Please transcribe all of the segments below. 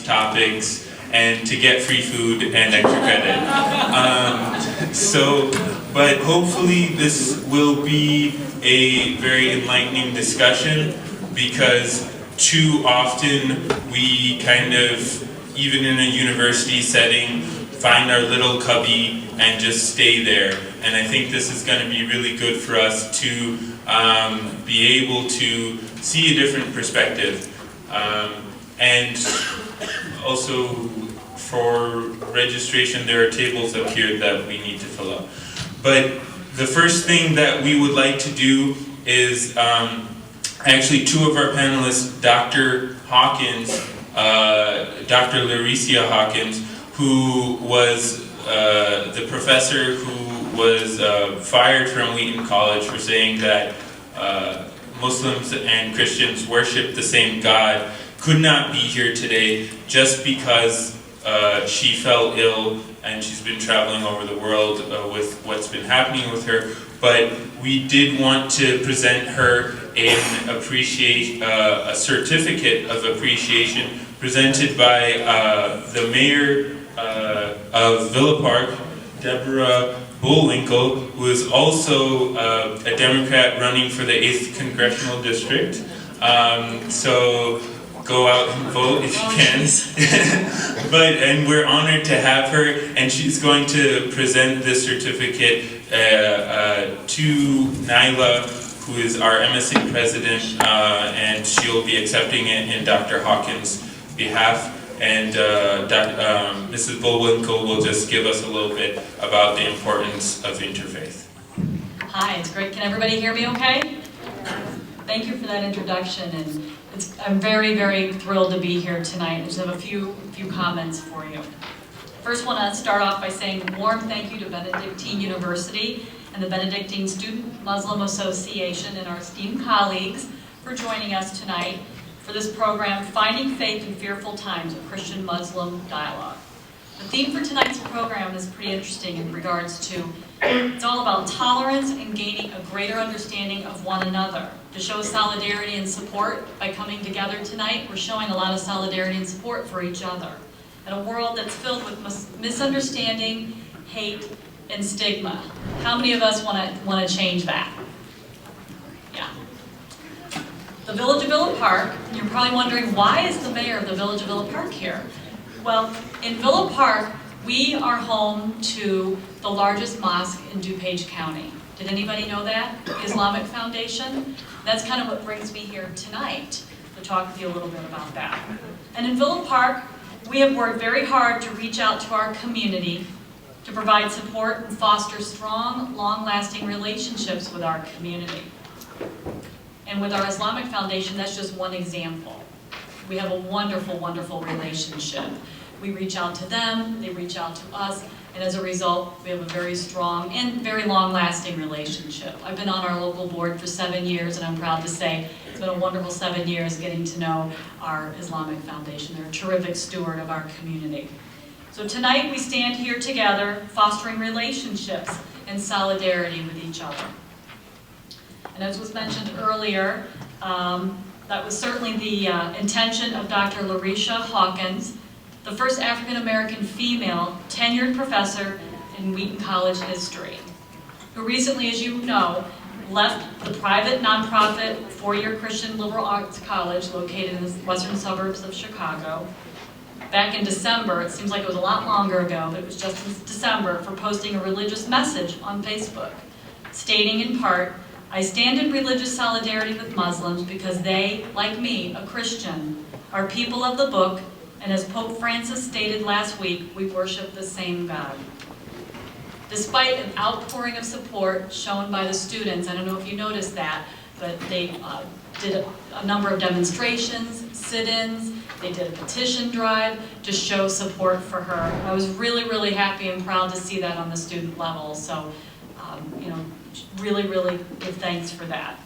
topics and to get free food and extra credit. But hopefully this will be a very enlightening discussion, because too often we kind of, even in a university setting, find our little cubby and just stay there. And I think this is going to be really good for us to be able to see a different perspective. And also for registration, there are tables up here that we need to fill up. But the first thing that we would like to do is actually two of our panelists, Dr. Hawkins, Dr. Laricia Hawkins, who was the professor who was fired from Wheaton College for saying that Muslims and Christians worship the same God, could not be here today just because she fell ill and she's been traveling over the world with what's been happening with her. But we did want to present her a certificate of appreciation presented by the mayor of Villa Park, Deborah Bullwinkle, who is also a Democrat running for the 8th Congressional District. So go out and vote if you can. And we're honored to have her, and she's going to present this certificate to Nyla, who is our MSA president, and she'll be accepting it in Dr. Hawkins' behalf. And Mrs. Bullwinkle will just give us a little bit about the importance of interfaith. Hi, it's great. Can everybody hear me okay? Thank you for that introduction, and I'm very, very thrilled to be here tonight. I just have a few comments for you. First, want to start off by saying a warm thank you to Benedictine University and the Benedictine Student Muslim Association and our esteemed colleagues for joining us tonight for this program, Finding Faith in Fearful Times, a Christian-Muslim Dialogue. The theme for tonight's program is pretty interesting in regards to, it's all about tolerance and gaining a greater understanding of one another. To show solidarity and support by coming together tonight, we're showing a lot of solidarity and support for each other. In a world that's filled with misunderstanding, hate, and stigma. How many of us want to change that? Yeah. The Village of Villa Park, you're probably wondering, why is the mayor of the Village of Villa Park here? Well, in Villa Park, we are home to the largest mosque in DuPage County. Did anybody know that? The Islamic Foundation? That's kind of what brings me here tonight, to talk with you a little bit about that. And in Villa Park, we have worked very hard to reach out to our community, to provide support and foster strong, long-lasting relationships with our community. And with our Islamic Foundation, that's just one example. We have a wonderful, wonderful relationship. We reach out to them, they reach out to us, and as a result, we have a very strong and very long-lasting relationship. I've been on our local board for 7 years, and I'm proud to say it's been a wonderful 7 years getting to know our Islamic Foundation. They're a terrific steward of our community. So tonight we stand here together, fostering relationships and solidarity with each other. And as was mentioned earlier, that was certainly the intention of Dr. Laricia Hawkins, the first African-American female tenured professor in Wheaton College history, who recently, as you know, left the private nonprofit four-year Christian liberal arts college located in the western suburbs of Chicago. Back in December, it seems like it was a lot longer ago, but it was just in December, for posting a religious message on Facebook, stating in part, "I stand in religious solidarity with Muslims because they, like me, a Christian, are people of the book, and as Pope Francis stated last week, we worship the same God." Despite an outpouring of support shown by the students, I don't know if you noticed that, but they did a number of demonstrations, sit-ins, they did a petition drive to show support for her. I was really, really happy and proud to see that on the student level, so really, really give thanks for that.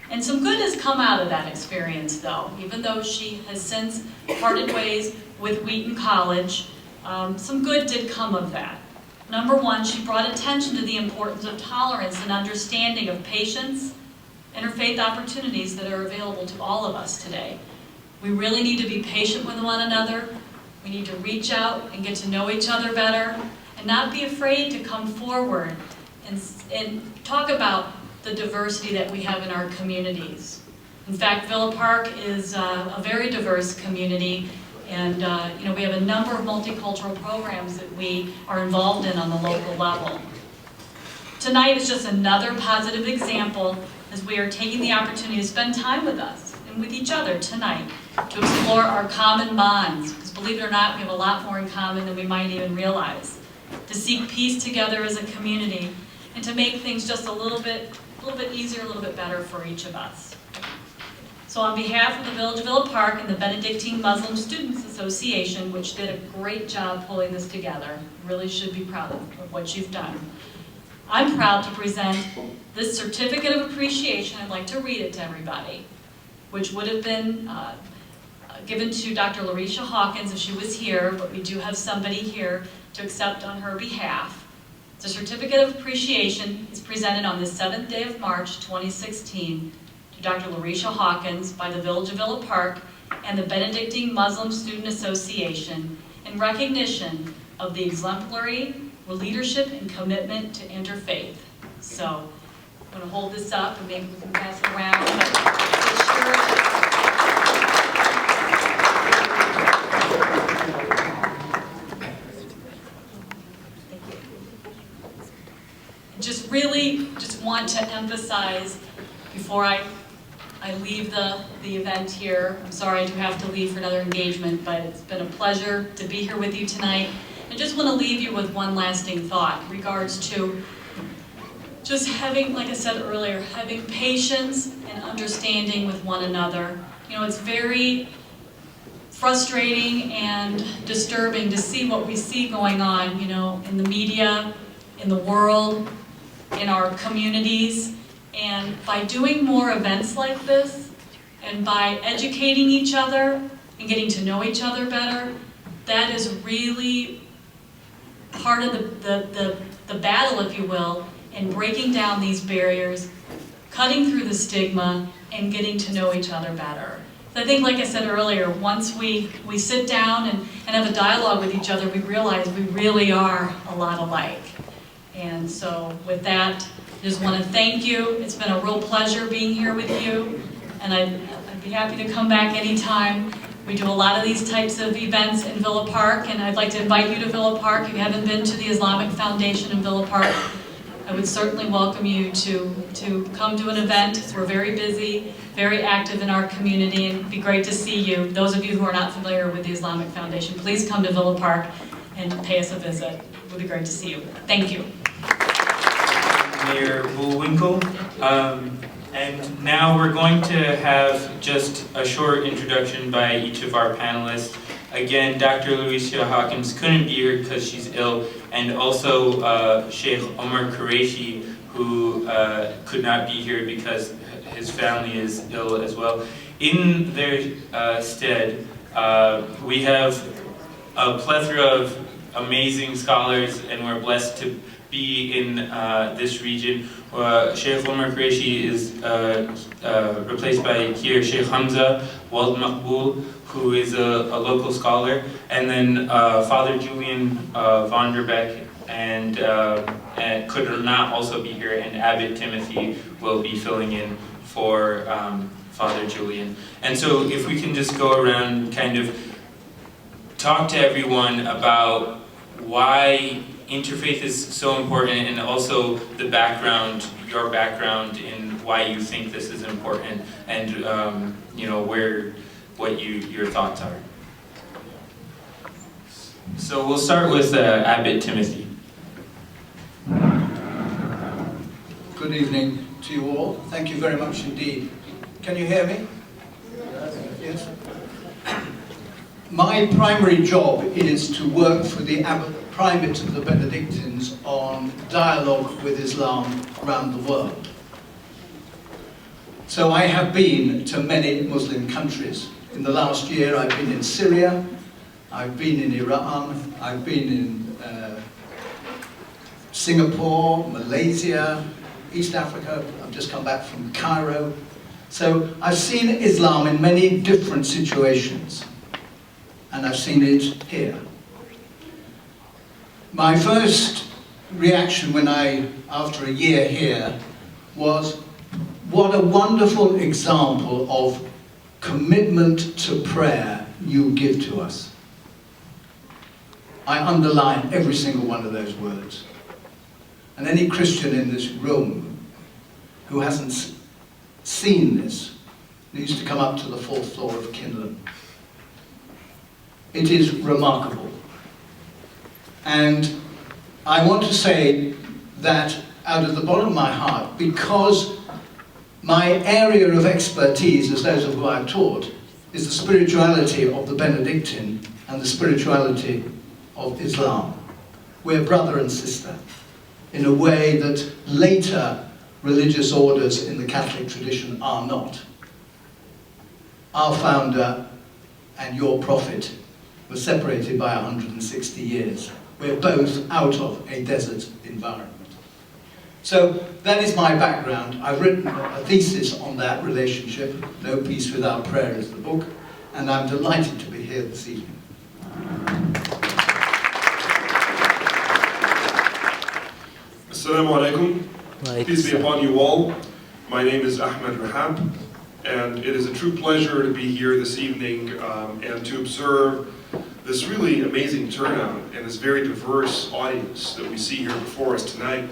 And some good has come out of that experience, though. Even though she has since parted ways with Wheaton College, some good did come of that. Number one, she brought attention to the importance of tolerance and understanding of patience, interfaith opportunities that are available to all of us today. We really need to be patient with one another. We need to reach out and get to know each other better, and not be afraid to come forward and talk about the diversity that we have in our communities. In fact, Villa Park is a very diverse community, and we have a number of multicultural programs that we are involved in on the local level. Tonight is just another positive example as we are taking the opportunity to spend time with us and with each other tonight to explore our common bonds. Because believe it or not, we have a lot more in common than we might even realize. To seek peace together as a community and to make things just a little bit easier, a little bit better for each of us. So on behalf of the Village of Villa Park and the Benedictine Muslim Students Association, which did a great job pulling this together, really should be proud of what you've done. I'm proud to present this certificate of appreciation. I'd like to read it to everybody, which would have been given to Dr. Larisha Hawkins if she was here, but we do have somebody here to accept on her behalf. The certificate of appreciation is presented on the 7th day of March 2016 to Dr. Larisha Hawkins by the Village of Villa Park and the Benedictine Muslim Student Association in recognition of the exemplary leadership and commitment to interfaith. So I'm going to hold this up and maybe we can pass it around. Just want to emphasize before I leave the event here. I'm sorry I do have to leave for another engagement, but it's been a pleasure to be here with you tonight. I just want to leave you with one lasting thought in regards to just having, like I said earlier, having patience and understanding with one another. It's very frustrating and disturbing to see what we see going on, in the media, in the world, in our communities. And by doing more events like this, and by educating each other and getting to know each other better, that is really part of the battle, if you will, in breaking down these barriers, cutting through the stigma, and getting to know each other better. I think, like I said earlier, once we sit down and have a dialogue with each other, we realize we really are a lot alike. And so with that, I just want to thank you. It's been a real pleasure being here with you, and I'd be happy to come back anytime. We do a lot of these types of events in Villa Park, and I'd like to invite you to Villa Park. If you haven't been to the Islamic Foundation in Villa Park, I would certainly welcome you to come to an event. We're very busy, very active in our community, and it'd be great to see you. Those of you who are not familiar with the Islamic Foundation, please come to Villa Park and pay us a visit. It would be great to see you. Thank you. Mayor Bullwinkle. And now we're going to have just a short introduction by each of our panelists. Again, Dr. Larisha Hawkins couldn't be here because she's ill, and also Sheikh Omar Qureshi, who could not be here because his family is ill as well. In their stead, we have a plethora of amazing scholars, and we're blessed to be in this region. Sheikh Omar Qureshi is replaced by here Sheikh Hamza Wald Maqbool, who is a local scholar, and then Father Julian von der Beck and could not also be here, and Abbot Timothy will be filling in for Father Julian. And so if we can just go around, kind of talk to everyone about why interfaith is so important, and also the background, your background, in why you think this is important, and what your thoughts are. So we'll start with Abbot Timothy. Good evening to you all. Thank you very much indeed. Can you hear me? Yes. My primary job is to work for the Primate of the Benedictines on dialogue with Islam around the world. So I have been to many Muslim countries. In the last year I've been in Syria, I've been in Iran, I've been in Singapore, Malaysia, East Africa. I've just come back from Cairo. So I've seen Islam in many different situations, and I've seen it here. My first reaction after a year here, was what a wonderful example of commitment to prayer you give to us. I underline every single one of those words. And any Christian in this room who hasn't seen this needs to come up to the 4th floor of Kinlan. It is remarkable. And I want to say that out of the bottom of my heart, because my area of expertise, as those of whom I've taught, is the spirituality of the Benedictine and the spirituality of Islam. We're brother and sister in a way that later religious orders in the Catholic tradition are not. Our founder and your prophet were separated by 160 years. We're both out of a desert environment. So that is my background. I've written a thesis on that relationship. No Peace Without Prayer is the book, and I'm delighted to be here this evening. Assalamu alaikum. Peace be upon you all. My name is Ahmed Rahab, and it is a true pleasure to be here this evening and to observe this really amazing turnout and this very diverse audience that we see here before us tonight.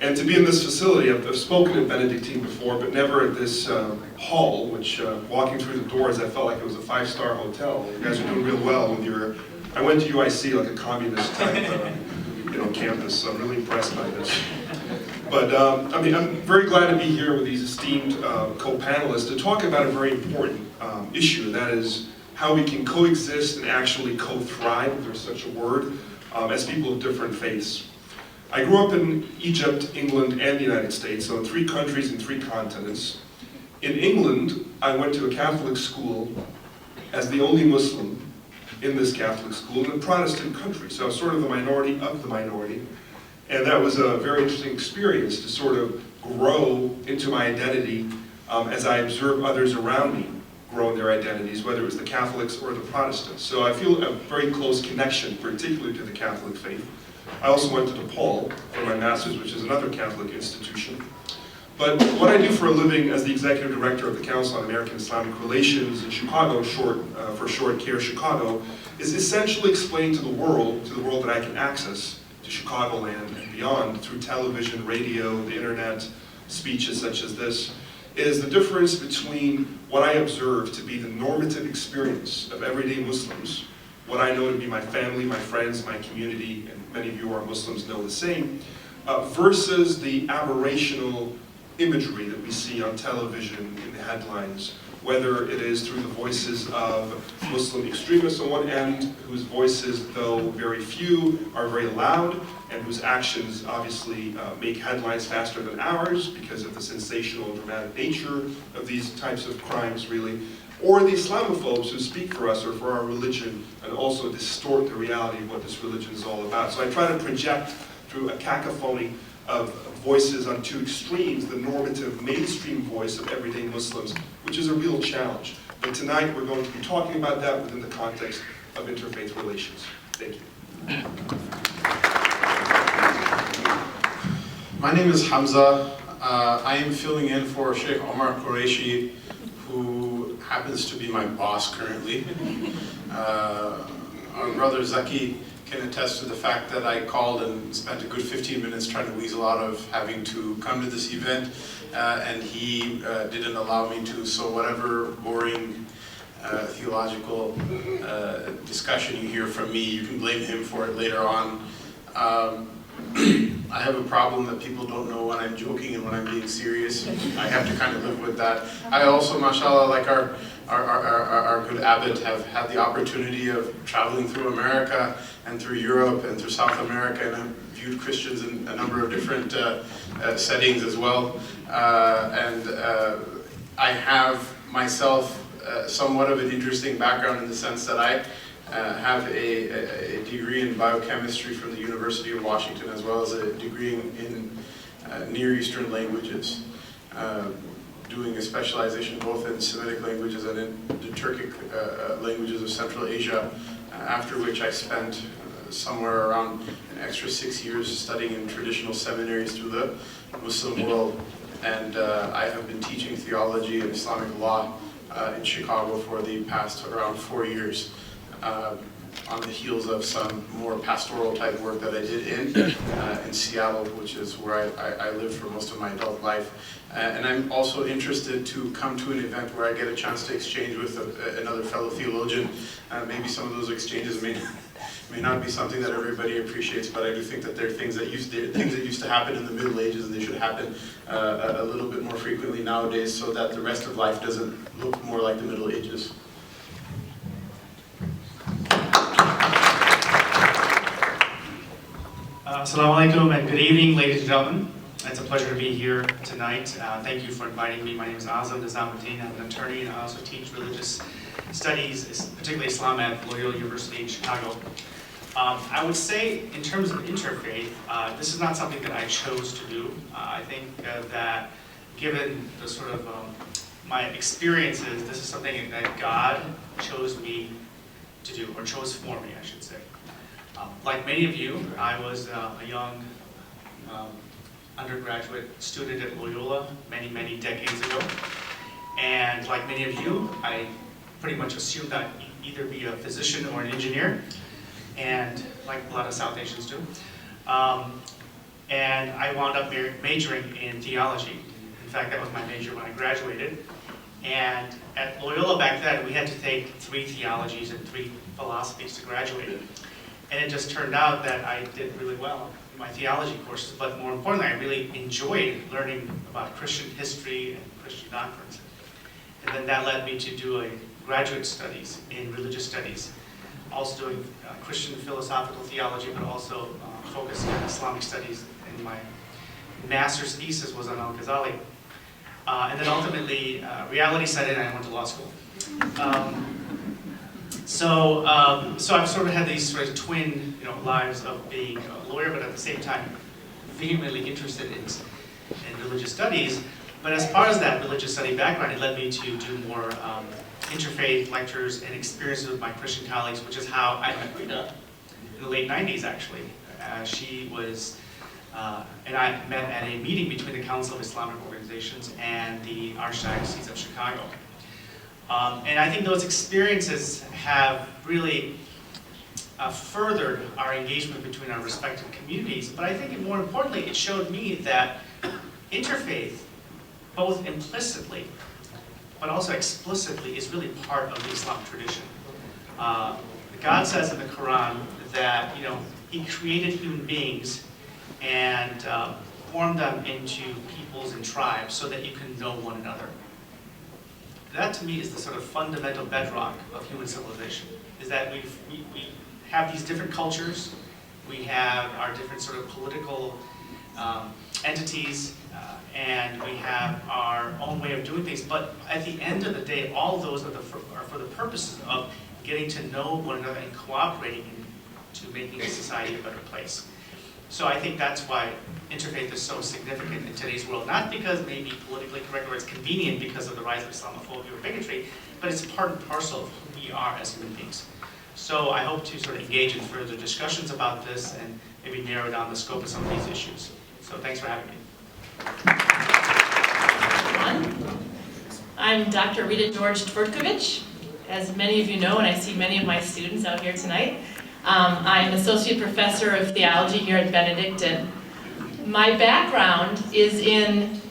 And to be in this facility, I've spoken at Benedictine before, but never at this hall, which walking through the doors, I felt like it was a 5-star hotel. You guys are doing real well with your, I went to UIC, like a communist type campus, so I'm really impressed by this. But I'm very glad to be here with these esteemed co-panelists to talk about a very important issue, and that is how we can coexist and actually co-thrive, if there's such a word, as people of different faiths. I grew up in Egypt, England, and the United States, so in 3 countries and 3 continents. In England, I went to a Catholic school as the only Muslim in this Catholic school in a Protestant country, so I was sort of the minority of the minority. And that was a very interesting experience to sort of grow into my identity as I observe others around me grow in their identities, whether it was the Catholics or the Protestants. So I feel a very close connection, particularly to the Catholic faith. I also went to DePaul for my master's, which is another Catholic institution. But what I do for a living as the executive director of the Council on American Islamic Relations in Chicago, for short, CARE Chicago, is essentially explain to the world that I can access, to Chicagoland and beyond, through television, radio, the internet, speeches such as this, is the difference between what I observe to be the normative experience of everyday Muslims, what I know to be my family, my friends, my community, and many of you who are Muslims know the same, versus the aberrational imagery that we see on television in the headlines, whether it is through the voices of Muslim extremists on one end, whose voices, though very few, are very loud, and whose actions obviously make headlines faster than ours because of the sensational and dramatic nature of these types of crimes, really, or the Islamophobes who speak for us or for our religion and also distort the reality of what this religion is all about. So I try to project through a cacophony of voices on 2 extremes, the normative mainstream voice of everyday Muslims, which is a real challenge. But tonight we're going to be talking about that within the context of interfaith relations. Thank you. My name is Hamza. I am filling in for Sheikh Omar Qureshi, who happens to be my boss currently. Our brother Zaki can attest to the fact that I called and spent a good 15 minutes trying to weasel out of having to come to this event, and he didn't allow me to, so whatever boring theological discussion you hear from me, you can blame him for it later on. I have a problem that people don't know when I'm joking and when I'm being serious. I have to kind of live with that. I also, mashallah, like our good abbot, have had the opportunity of traveling through America and through Europe and through South America, and I've viewed Christians in a number of different settings as well. I have myself somewhat of an interesting background in the sense that I have a degree in biochemistry from the University of Washington, as well as a degree in Near Eastern languages. doing a specialization both in Semitic languages and in the Turkic languages of Central Asia, after which I spent somewhere around an extra 6 years studying in traditional seminaries through the Muslim world. And I have been teaching theology and Islamic law in Chicago for the past around 4 years, on the heels of some more pastoral type work that I did in Seattle, which is where I lived for most of my adult life. And I'm also interested to come to an event where I get a chance to exchange with another fellow theologian. Maybe some of those exchanges may not be something that everybody appreciates, but I do think that there are things that used to happen in the Middle Ages, and they should happen a little bit more frequently nowadays, so that the rest of life doesn't look more like the Middle Ages. Assalamu alaikum and good evening, ladies and gentlemen. It's a pleasure to be here tonight. Thank you for inviting me. My name is Azam Nizamuddin. I'm an attorney, and I also teach religious studies, particularly Islam at Loyola University in Chicago. I would say, in terms of interfaith, this is not something that I chose to do. I think that given the sort of my experiences, this is something that God chose me to do, or chose for me, I should say. Like many of you, I was a young undergraduate student at Loyola many, many decades ago. And like many of you, I pretty much assumed I'd either be a physician or an engineer, and like a lot of South Asians do. And I wound up majoring in theology. In fact, that was my major when I graduated. And at Loyola back then, we had to take 3 theologies and 3 philosophies to graduate. And it just turned out that I did really well in my theology courses, but more importantly, I really enjoyed learning about Christian history and Christian doctrines. And then that led me to do a graduate studies in religious studies, also doing Christian philosophical theology, but also focusing on Islamic studies. And my master's thesis was on Al-Ghazali. And then ultimately, reality set in and I went to law school. So I've sort of had these sort of twin, lives of being a lawyer, but at the same time, vehemently interested in religious studies. But as part of that religious study background, it led me to do more interfaith lectures and experiences with my Christian colleagues, which is how I met Rita in the late 90s, actually. She was, and I met at a meeting between the Council of Islamic Organizations and the Archdiocese of Chicago. And I think those experiences have really furthered our engagement between our respective communities, but I think more importantly, it showed me that interfaith, both implicitly but also explicitly, is really part of the Islamic tradition. God says in the Quran that He created human beings and formed them into peoples and tribes so that you can know one another. That to me is the sort of fundamental bedrock of human civilization, is that we have these different cultures, we have our different sort of political entities, and we have our own way of doing things, but at the end of the day, all those are for the purposes of getting to know one another and cooperating into making society a better place. So I think that's why interfaith is so significant in today's world, not because maybe politically correct or it's convenient because of the rise of Islamophobia or bigotry, but it's part and parcel of who we are as human beings. So I hope to sort of engage in further discussions about this and maybe narrow down the scope of some of these issues. So thanks for having me. I'm Dr. Rita George Tvrtkovic. As many of you know, and I see many of my students out here tonight, I'm Associate Professor of Theology here at Benedict, and my background is in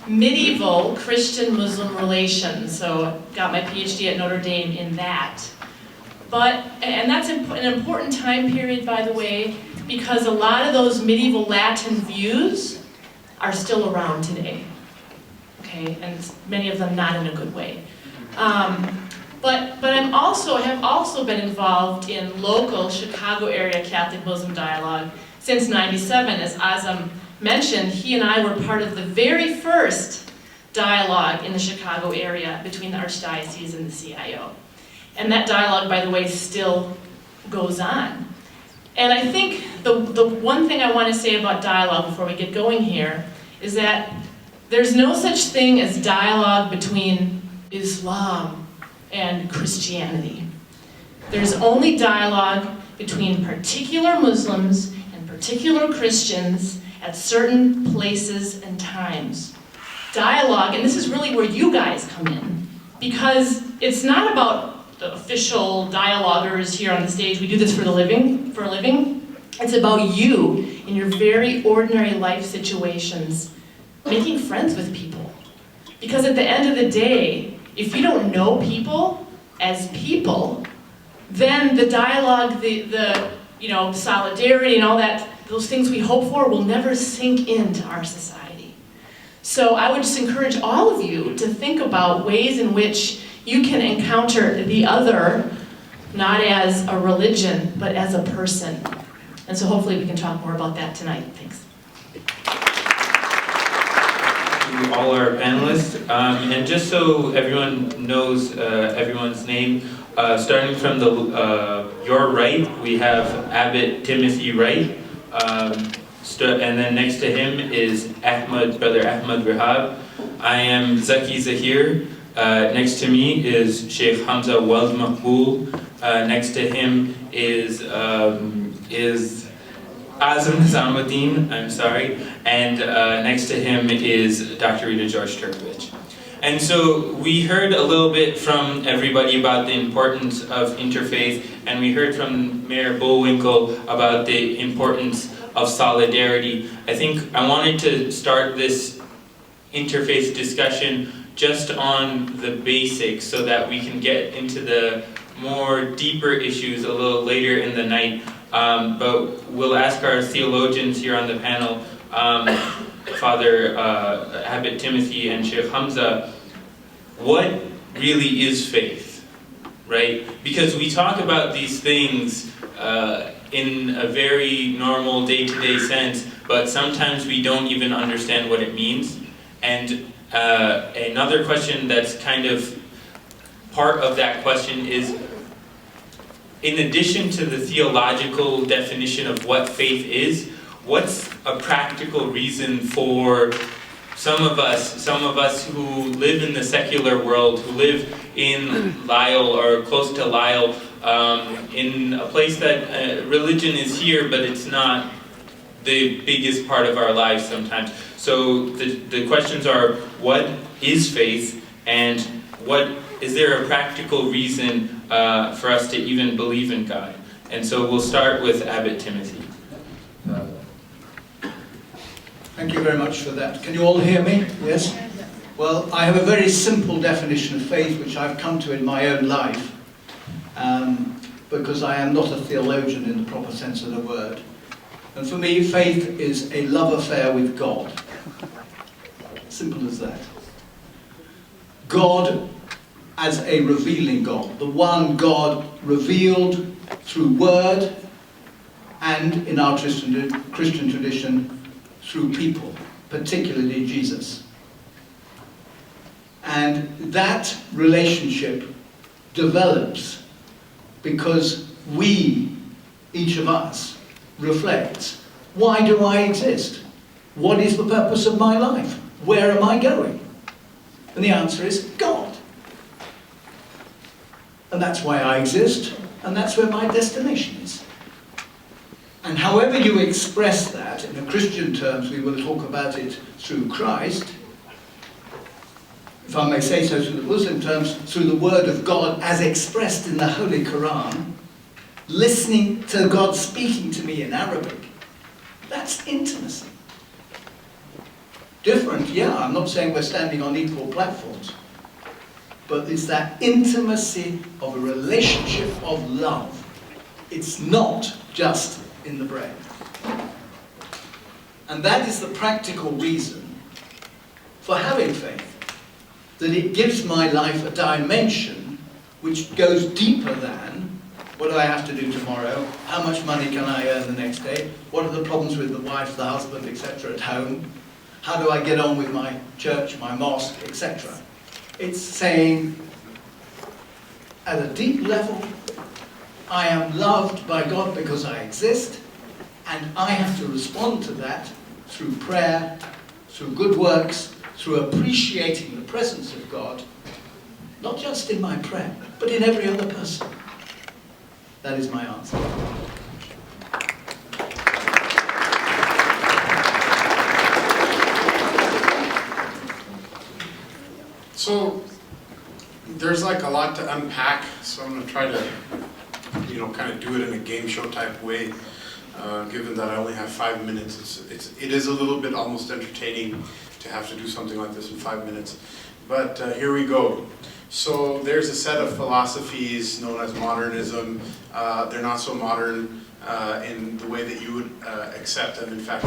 medieval Christian-Muslim relations, so got my PhD at Notre Dame in that. And that's an important time period, by the way, because a lot of those medieval Latin views are still around today, okay, and many of them not in a good way. But I have also been involved in local Chicago area Catholic Muslim dialogue since '97. As Azam mentioned, he and I were part of the very first dialogue in the Chicago area between the Archdiocese and the CIO. And that dialogue, by the way, still goes on. And I think the one thing I want to say about dialogue before we get going here is that There's no such thing as dialogue between Islam and Christianity. There's only dialogue between particular Muslims and particular Christians at certain places and times. Dialogue, and this is really where you guys come in, because it's not about the official dialoguers here on the stage. We do this for a living. It's about you in your very ordinary life situations, making friends with people. Because at the end of the day, if you don't know people as people, then the dialogue, the solidarity and all that, those things we hope for will never sink into our society. So I would just encourage all of you to think about ways in which you can encounter the other, not as a religion, but as a person. And so hopefully we can talk more about that tonight. Thanks. Thank you all our panelists. And just so everyone knows everyone's name, starting from your right, we have Abbot Timothy Wright. And then next to him is Brother Ahmad Rahab. I am Zaki Zahir. Next to me is Sheikh Hamza Wald Maqbool. Next to him is Azam Nizamuddin, I'm sorry. And next to him is Dr. Rita George Turkovich. And so we heard a little bit from everybody about the importance of interfaith, and we heard from Mayor Bullwinkle about the importance of solidarity. I think I wanted to start this interfaith discussion just on the basics so that we can get into the more deeper issues a little later in the night. But we'll ask our theologians here on the panel, Father Abbot Timothy and Sheikh Hamza, what really is faith, right? Because we talk about these things in a very normal day-to-day sense, but sometimes we don't even understand what it means. And another question that's kind of part of that question is, in addition to the theological definition of what faith is, what's a practical reason for some of us who live in the secular world, who live in Lisle or close to Lisle, in a place that religion is here, but it's not the biggest part of our lives sometimes. So the questions are, what is faith, and is there a practical reason for us to even believe in God? And so we'll start with Abbot Timothy. Thank you very much for that. Can you all hear me? Yes? Well, I have a very simple definition of faith which I've come to in my own life, because I am not a theologian in the proper sense of the word. And for me, faith is a love affair with God. Simple as that. God as a revealing God, the one God revealed through word and, in our Christian tradition, through people, particularly Jesus. And that relationship develops because we, each of us, reflects, why do I exist? What is the purpose of my life? Where am I going? And the answer is God. And that's why I exist, and that's where my destination is. And however you express that, in the Christian terms, we will talk about it through Christ. If I may say so, through the Muslim terms, through the Word of God as expressed in the Holy Quran, listening to God speaking to me in Arabic, that's intimacy. Different, yeah, I'm not saying we're standing on equal platforms, but it's that intimacy of a relationship of love. It's not just in the brain. And that is the practical reason for having faith, that it gives my life a dimension which goes deeper than, what do I have to do tomorrow, how much money can I earn the next day, what are the problems with the wife, the husband, etc. at home, how do I get on with my church, my mosque, etc. It's saying, at a deep level, I am loved by God because I exist, and I have to respond to that through prayer, through good works, through appreciating the presence of God, not just in my prayer, but in every other person. That is my answer. So there's like a lot to unpack, so I'm going to try to, kind of do it in a game show type way. Given that I only have 5 minutes, it is a little bit almost entertaining to have to do something like this in 5 minutes. But here we go. So there's a set of philosophies known as modernism. They're not so modern in the way that you would accept them. In fact,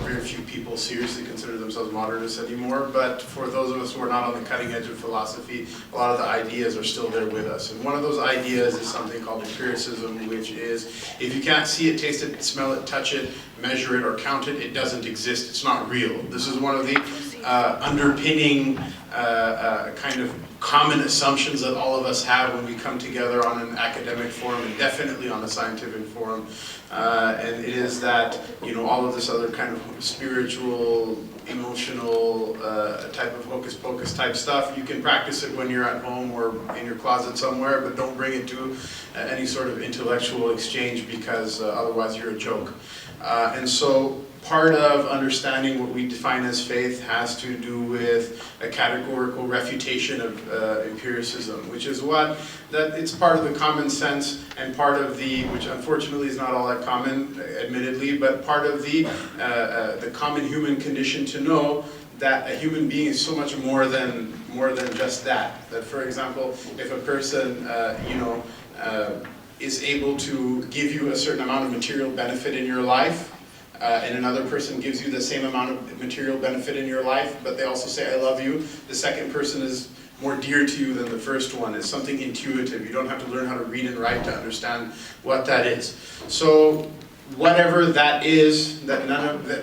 very few people seriously consider themselves modernists anymore. But for those of us who are not on the cutting edge of philosophy, a lot of the ideas are still there with us. And one of those ideas is something called empiricism, which is if you can't see it, taste it, smell it, touch it, measure it, or count it, it doesn't exist. It's not real. This is one of the underpinning kind of common assumptions that all of us have when we come together on an academic forum and definitely on a scientific forum. And it is that, all of this other kind of spiritual, emotional type of hocus pocus type stuff, you can practice it when you're at home or in your closet somewhere, but don't bring it to any sort of intellectual exchange because otherwise you're a joke. And so part of understanding what we define as faith has to do with a categorical refutation of empiricism, which is that it's part of the common sense and part of which unfortunately is not all that common, admittedly, but part of the common human condition to know that a human being is so much more than just that. That, for example, if a person, is able to give you a certain amount of material benefit in your life, and another person gives you the same amount of material benefit in your life, but they also say, I love you, the second person is more dear to you than the first one. It's something intuitive. You don't have to learn how to read and write to understand what that is. So whatever that is, that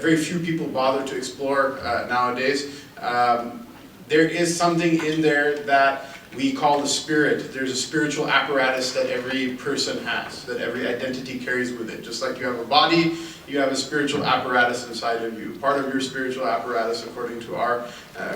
very few people bother to explore nowadays, there is something in there that we call the spirit. There's a spiritual apparatus that every person has, that every identity carries with it. Just like you have a body, you have a spiritual apparatus inside of you. Part of your spiritual apparatus, according to our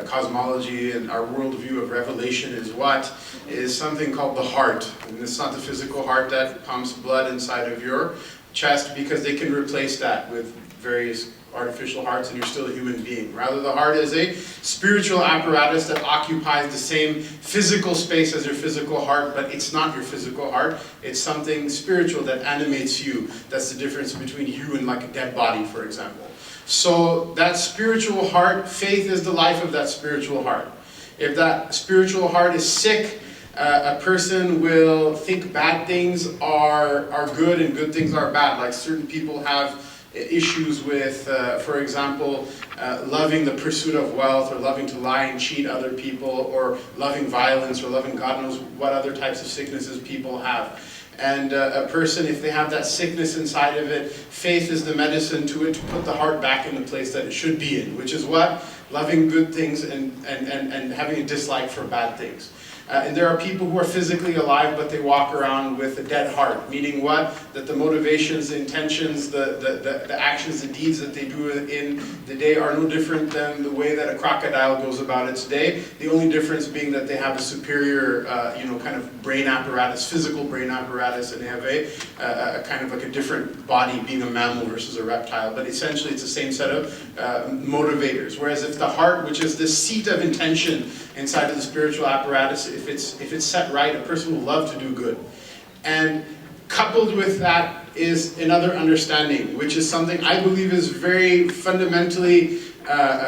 cosmology and our worldview of revelation, is something called the heart. And it's not the physical heart that pumps blood inside of your chest, because they can replace that with various artificial hearts and you're still a human being. Rather, the heart is a spiritual apparatus that occupies the same physical space as your physical heart, but it's not your physical heart. It's something spiritual that animates you. That's the difference between you and like a dead body, for example. So that spiritual heart, faith is the life of that spiritual heart. If that spiritual heart is sick, a person will think bad things are good and good things are bad. Like certain people have issues with, for example, loving the pursuit of wealth, or loving to lie and cheat other people, or loving violence, or loving God knows what other types of sicknesses people have. And a person, if they have that sickness inside of it, faith is the medicine to it to put the heart back in the place that it should be in, which is what? Loving good things and having a dislike for bad things. And there are people who are physically alive, but they walk around with a dead heart, meaning what? That the motivations, the intentions, the actions, the deeds that they do in the day are no different than the way that a crocodile goes about its day. The only difference being that they have a superior, kind of brain apparatus, physical brain apparatus, and they have a kind of like a different body, being a mammal versus a reptile. But essentially, it's the same set of motivators. Whereas if the heart, which is the seat of intention inside of the spiritual apparatus, if it's set right, a person will love to do good. And coupled with that is another understanding, which is something I believe is very fundamentally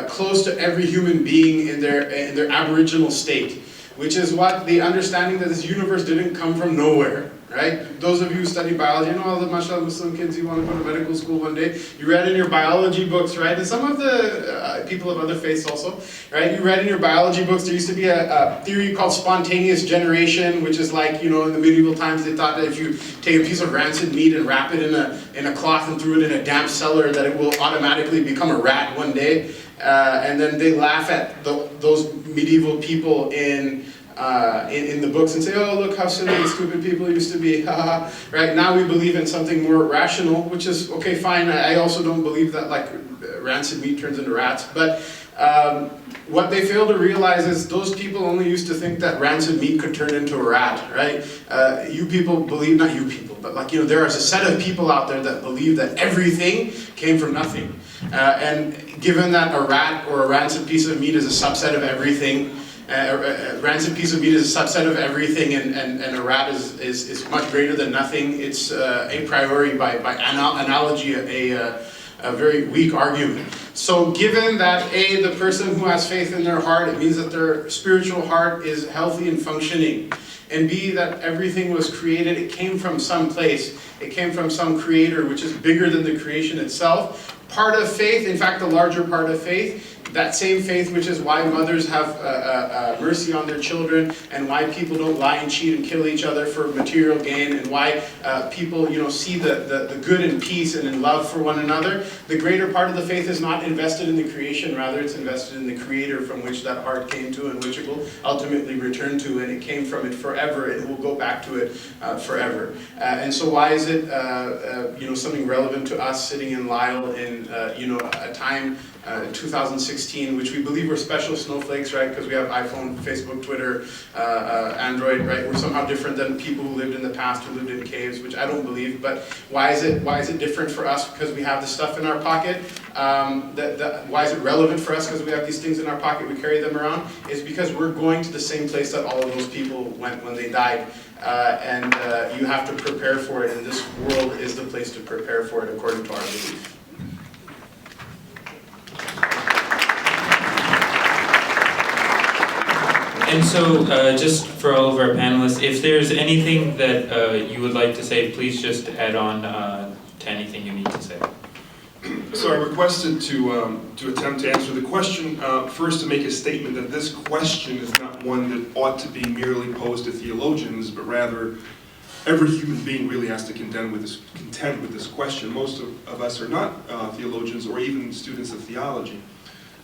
close to every human being in their aboriginal state, which is what? The understanding that this universe didn't come from nowhere. Right? Those of you who study biology, all the mashallah Muslim kids who want to go to medical school one day, you read in your biology books, right? And some of the people of other faiths also, right? You read in your biology books, there used to be a theory called spontaneous generation, which is like, in the medieval times they thought that if you take a piece of rancid meat and wrap it in a cloth and threw it in a damp cellar, that it will automatically become a rat one day. And then they laugh at those medieval people in the books and say, oh, look how silly and stupid people used to be, haha. Right? Now we believe in something more rational, which is, okay, fine. I also don't believe that like rancid meat turns into rats. But what they fail to realize is those people only used to think that rancid meat could turn into a rat, right? You people believe, not you people, but like, you know, there is a set of people out there that believe that everything came from nothing. And given that a rat or a rancid piece of meat is a subset of everything, a rancid piece of meat is a subset of everything, and a rat is much greater than nothing, it's a priori, by analogy, a very weak argument. So given that A, the person who has faith in their heart, it means that their spiritual heart is healthy and functioning, and B, that everything was created, it came from some place, it came from some creator which is bigger than the creation itself. Part of faith, in fact the larger part of faith, that same faith which is why mothers have mercy on their children, and why people don't lie and cheat and kill each other for material gain, and why people, you know, see the good in peace and in love for one another. The greater part of the faith is not invested in the creation, rather it's invested in the creator from which that heart came to and which it will ultimately return to, and it came from it forever, it will go back to it forever. And so why is it you know, something relevant to us sitting in Lyle in you know, a time 2016, which we believe we're special snowflakes, right? Because we have iPhone, Facebook, Twitter, Android, right? We're somehow different than people who lived in the past, who lived in caves, which I don't believe. But why is it different for us? Because we have the stuff in our pocket. Why is it relevant for us? Because we have these things in our pocket, we carry them around. Is because we're going to the same place that all of those people went when they died. And you have to prepare for it, and this world is the place to prepare for it according to our belief. And so, just for all of our panelists, if there's anything that you would like to say, please just add on to anything you need to say. So I requested to attempt to answer the question, first to make a statement that this question is not one that ought to be merely posed to theologians, but rather every human being really has to contend with this question. Most of us are not theologians or even students of theology.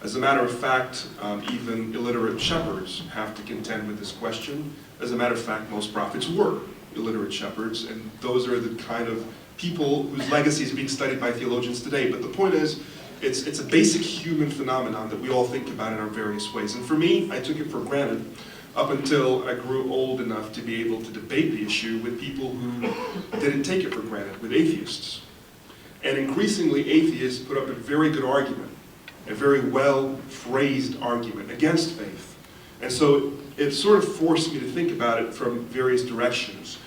As a matter of fact, even illiterate shepherds have to contend with this question. As a matter of fact, most prophets were illiterate shepherds, and those are the kind of people whose legacy is being studied by theologians today. But the point is, it's a basic human phenomenon that we all think about in our various ways. And for me, I took it for granted up until I grew old enough to be able to debate the issue with people who didn't take it for granted, with atheists. And increasingly, atheists put up a very good argument, a very well-phrased argument against faith. And so it sort of forced me to think about it from various directions.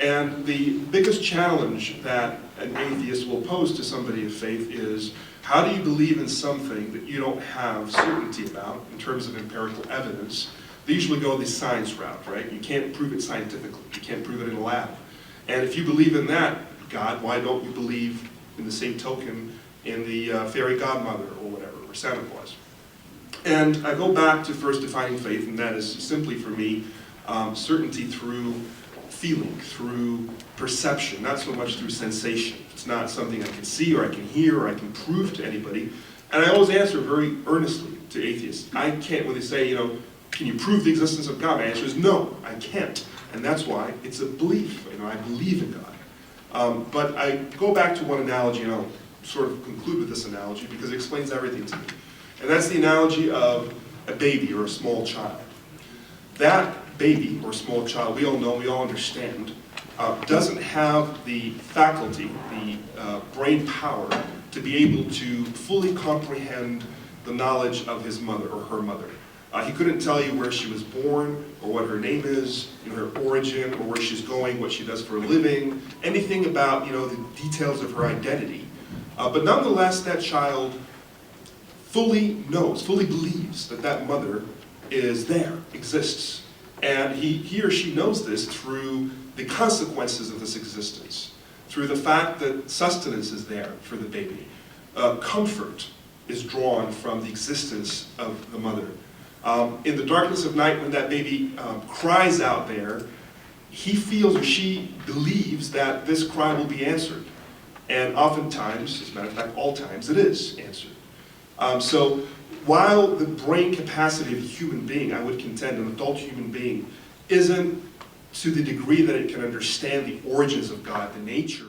And the biggest challenge that an atheist will pose to somebody of faith is, how do you believe in something that you don't have certainty about in terms of empirical evidence? They usually go the science route, right? You can't prove it scientifically. You can't prove it in a lab. And if you believe in that God, why don't you believe in the same token in the fairy godmother or whatever, or Santa Claus? And I go back to first defining faith, and that is simply for me certainty through feeling, through perception, not so much through sensation. It's not something I can see or I can hear or I can prove to anybody. And I always answer very earnestly to atheists. I can't, when they say, you know, can you prove the existence of God? My answer is no, I can't. And that's why it's a belief. You know, I believe in God. But I go back to one analogy, and I'll sort of conclude with this analogy because it explains everything to me. And that's the analogy of a baby or a small child. That baby or small child, we all know, we all understand, doesn't have the faculty, the brain power to be able to fully comprehend the knowledge of his mother or her mother. He couldn't tell you where she was born, or what her name is, you know, her origin, or where she's going, what she does for a living, anything about, you know, the details of her identity. But nonetheless, that child fully knows, fully believes that that mother is there, exists. And he or she knows this through the consequences of this existence, through the fact that sustenance is there for the baby. Comfort is drawn from the existence of the mother. In the darkness of night, when that baby cries out there, he feels or she believes that this cry will be answered. And oftentimes, as a matter of fact, all times, it is answered. So while the brain capacity of a human being, I would contend, an adult human being, isn't to the degree that it can understand the origins of God, the nature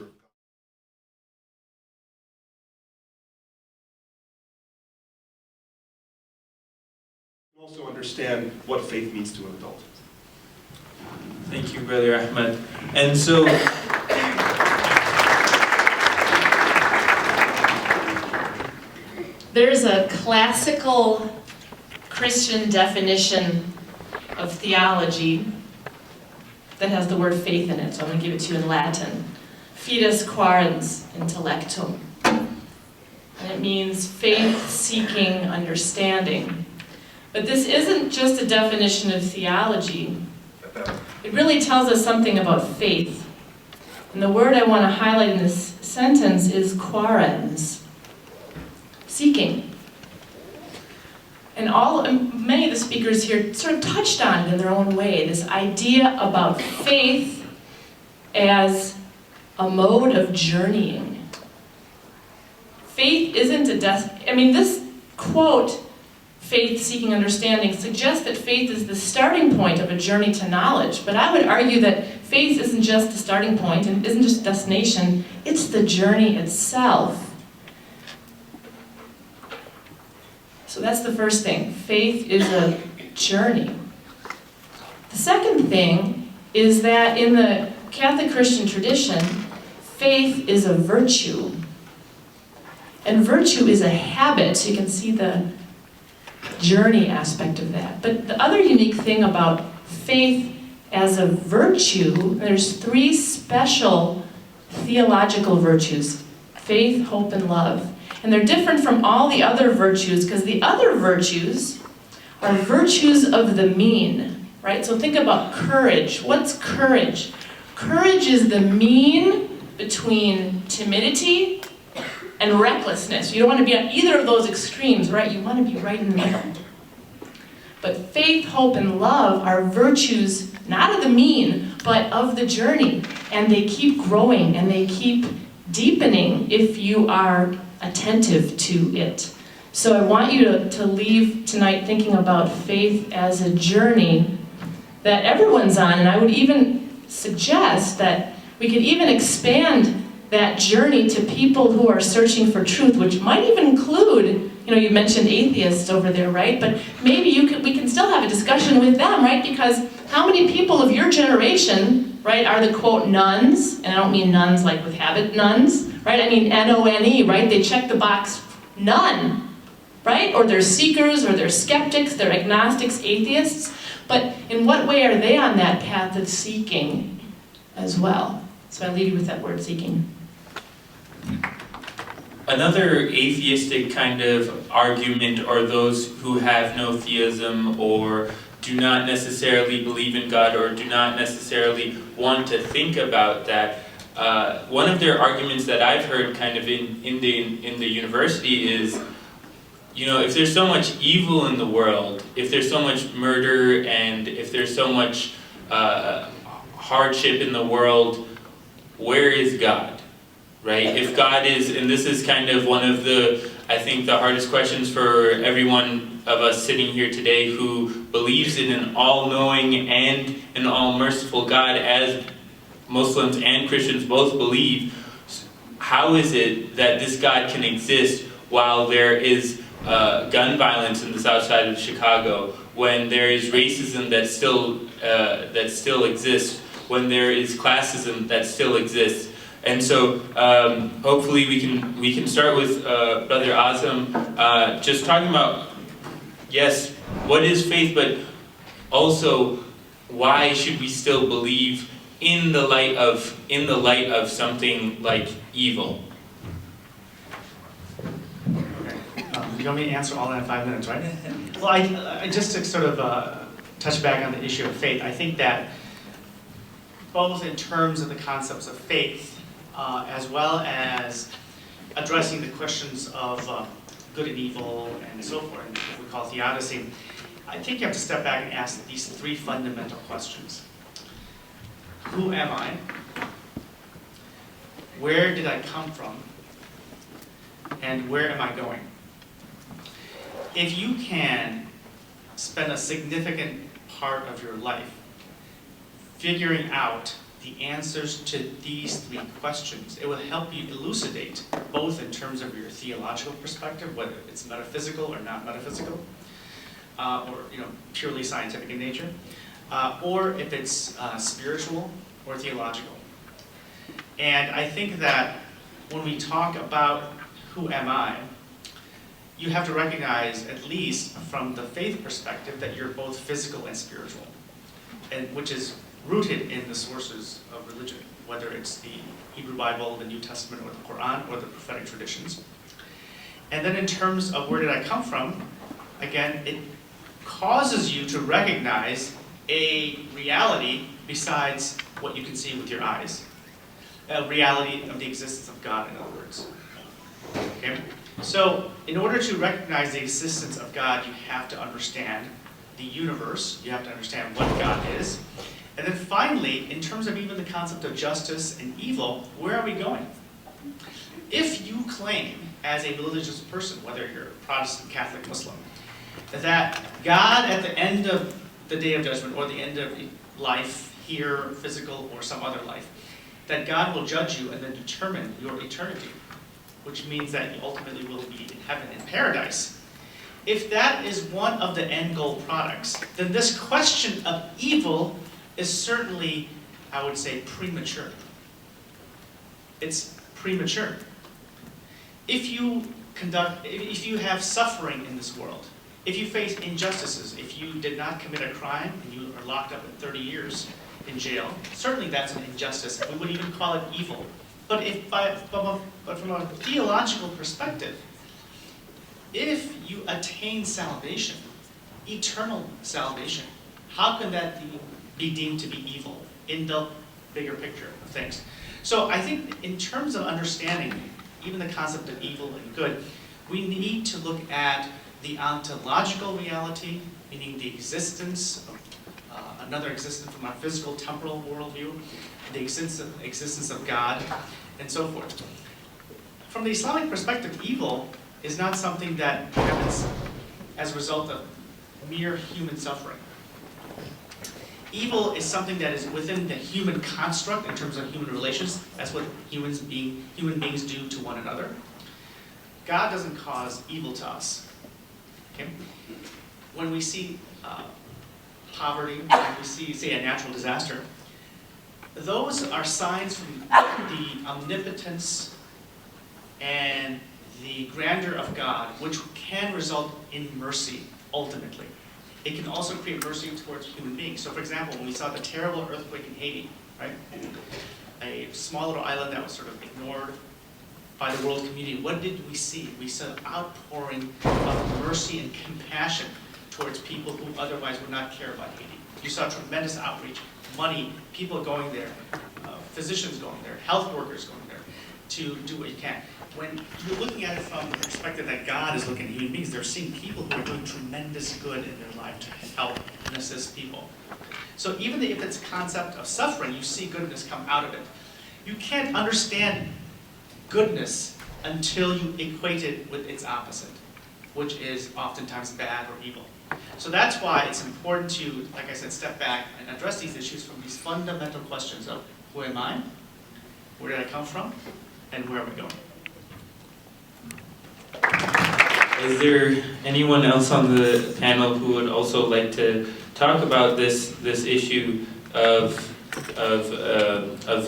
Also understand what faith means to an adult. Thank you, Brother Ahmed. And so, there's a classical Christian definition of theology that has the word faith in it, so I'm going to give it to you in Latin. Fides quaerens intellectum. And it means faith-seeking understanding. But this isn't just a definition of theology. It really tells us something about faith. And the word I want to highlight in this sentence is quaerens, seeking. And many of the speakers here sort of touched on it in their own way, this idea about faith as a mode of journeying. Faith isn't this quote, faith seeking understanding, suggests that faith is the starting point of a journey to knowledge. But I would argue that faith isn't just the starting point and isn't just a destination, it's the journey itself. So that's the first thing. Faith is a journey. The second thing is that in the Catholic Christian tradition, faith is a virtue. And virtue is a habit, so you can see the journey aspect of that. But the other unique thing about faith as a virtue, there's three special theological virtues: faith, hope, and love. And they're different from all the other virtues, because the other virtues are virtues of the mean, right? So think about courage. What's courage? Courage is the mean between timidity and recklessness. You don't want to be on either of those extremes, right? You want to be right in the middle. But faith, hope, and love are virtues not of the mean, but of the journey. And they keep growing and they keep deepening if you are attentive to it. So I want you to leave tonight thinking about faith as a journey that everyone's on. And I would even suggest that we could even expand that journey to people who are searching for truth, which might even include, you mentioned atheists over there, right? But maybe we can still have a discussion with them, right? Because how many people of your generation, right, are the quote nuns, and I don't mean nuns like with habit nuns, right? I mean N-O-N-E, right? They check the box none, right? Or they're seekers, or they're skeptics, they're agnostics, atheists. But in what way are they on that path of seeking as well? So I leave you with that word, seeking. another atheistic kind of argument, or those who have no theism or do not necessarily believe in God or do not necessarily want to think about that, one of their arguments that I've heard kind of in the university is, if there's so much evil in the world, if there's so much murder, and if there's so much hardship in the world, where is God, right? If God is, and this is kind of one of the, I think, the hardest questions for everyone of us sitting here today who believes in an all-knowing and an all-merciful God, as Muslims and Christians both believe. How is it that this God can exist while there is gun violence in the south side of Chicago, when there is racism that still exists, when there is classism that still exists? And so hopefully we can start with Brother Azam, just talking about, yes, what is faith, but also why should we still believe in the light of something like evil? You want me to answer all that in 5 minutes, right? Well, I just to sort of touch back on the issue of faith, I think that both in terms of the concepts of faith, as well as addressing the questions of good and evil and so forth, and what we call theodicy, I think you have to step back and ask these 3 fundamental questions. Who am I? Where did I come from? And where am I going? If you can spend a significant part of your life figuring out the answers to these 3 questions, it will help you elucidate, both in terms of your theological perspective, whether it's metaphysical or not metaphysical, or purely scientific in nature, or if it's spiritual or theological. And I think that when we talk about who am I, you have to recognize, at least from the faith perspective, that you're both physical and spiritual, and which is rooted in the sources of religion, whether it's the Hebrew Bible, the New Testament, or the Quran, or the prophetic traditions. And then in terms of where did I come from, again, it causes you to recognize a reality besides what you can see with your eyes. A reality of the existence of God, in other words. Okay? So, in order to recognize the existence of God, you have to understand the universe. You have to understand what God is. And then finally, in terms of even the concept of justice and evil, where are we going? If you claim, as a religious person, whether you're Protestant, Catholic, Muslim, that God at the end of the day of judgment, or the end of life, here, physical, or some other life, that God will judge you and then determine your eternity, which means that you ultimately will be in heaven, in paradise. If that is one of the end goal products, then this question of evil is certainly, I would say, premature. It's premature. If you have suffering in this world, if you face injustices, if you did not commit a crime and you are locked up in 30 years in jail, certainly that's an injustice. We wouldn't even call it evil. But from a theological perspective, if you attain salvation, eternal salvation, how can that be deemed to be evil in the bigger picture of things? So I think in terms of understanding even the concept of evil and good, we need to look at the ontological reality, meaning the existence of another existence from our physical temporal worldview, the existence of God, and so forth. From the Islamic perspective, evil is not something that happens as a result of mere human suffering. Evil is something that is within the human construct in terms of human relations. That's what human beings do to one another. God doesn't cause evil to us. Okay? When we see poverty, when we see, say, a natural disaster, those are signs from the omnipotence and the grandeur of God, which can result in mercy, ultimately. It can also create mercy towards human beings. So, for example, when we saw the terrible earthquake in Haiti, right? A small little island that was sort of ignored by the world community, what did we see? We saw an outpouring of mercy and compassion towards people who otherwise would not care about Haiti. You saw tremendous outreach, money, people going there, physicians going there, health workers going there to do what you can. When you're looking at it from the perspective that God is looking at human beings, they're seeing people who are doing tremendous good in their life to help and assist people. So even if it's a concept of suffering, you see goodness come out of it. You can't understand goodness until you equate it with its opposite, which is oftentimes bad or evil. So that's why it's important to, like I said, step back and address these issues from these fundamental questions of who am I, where did I come from, and where are we going? Is there anyone else on the panel who would also like to talk about this issue of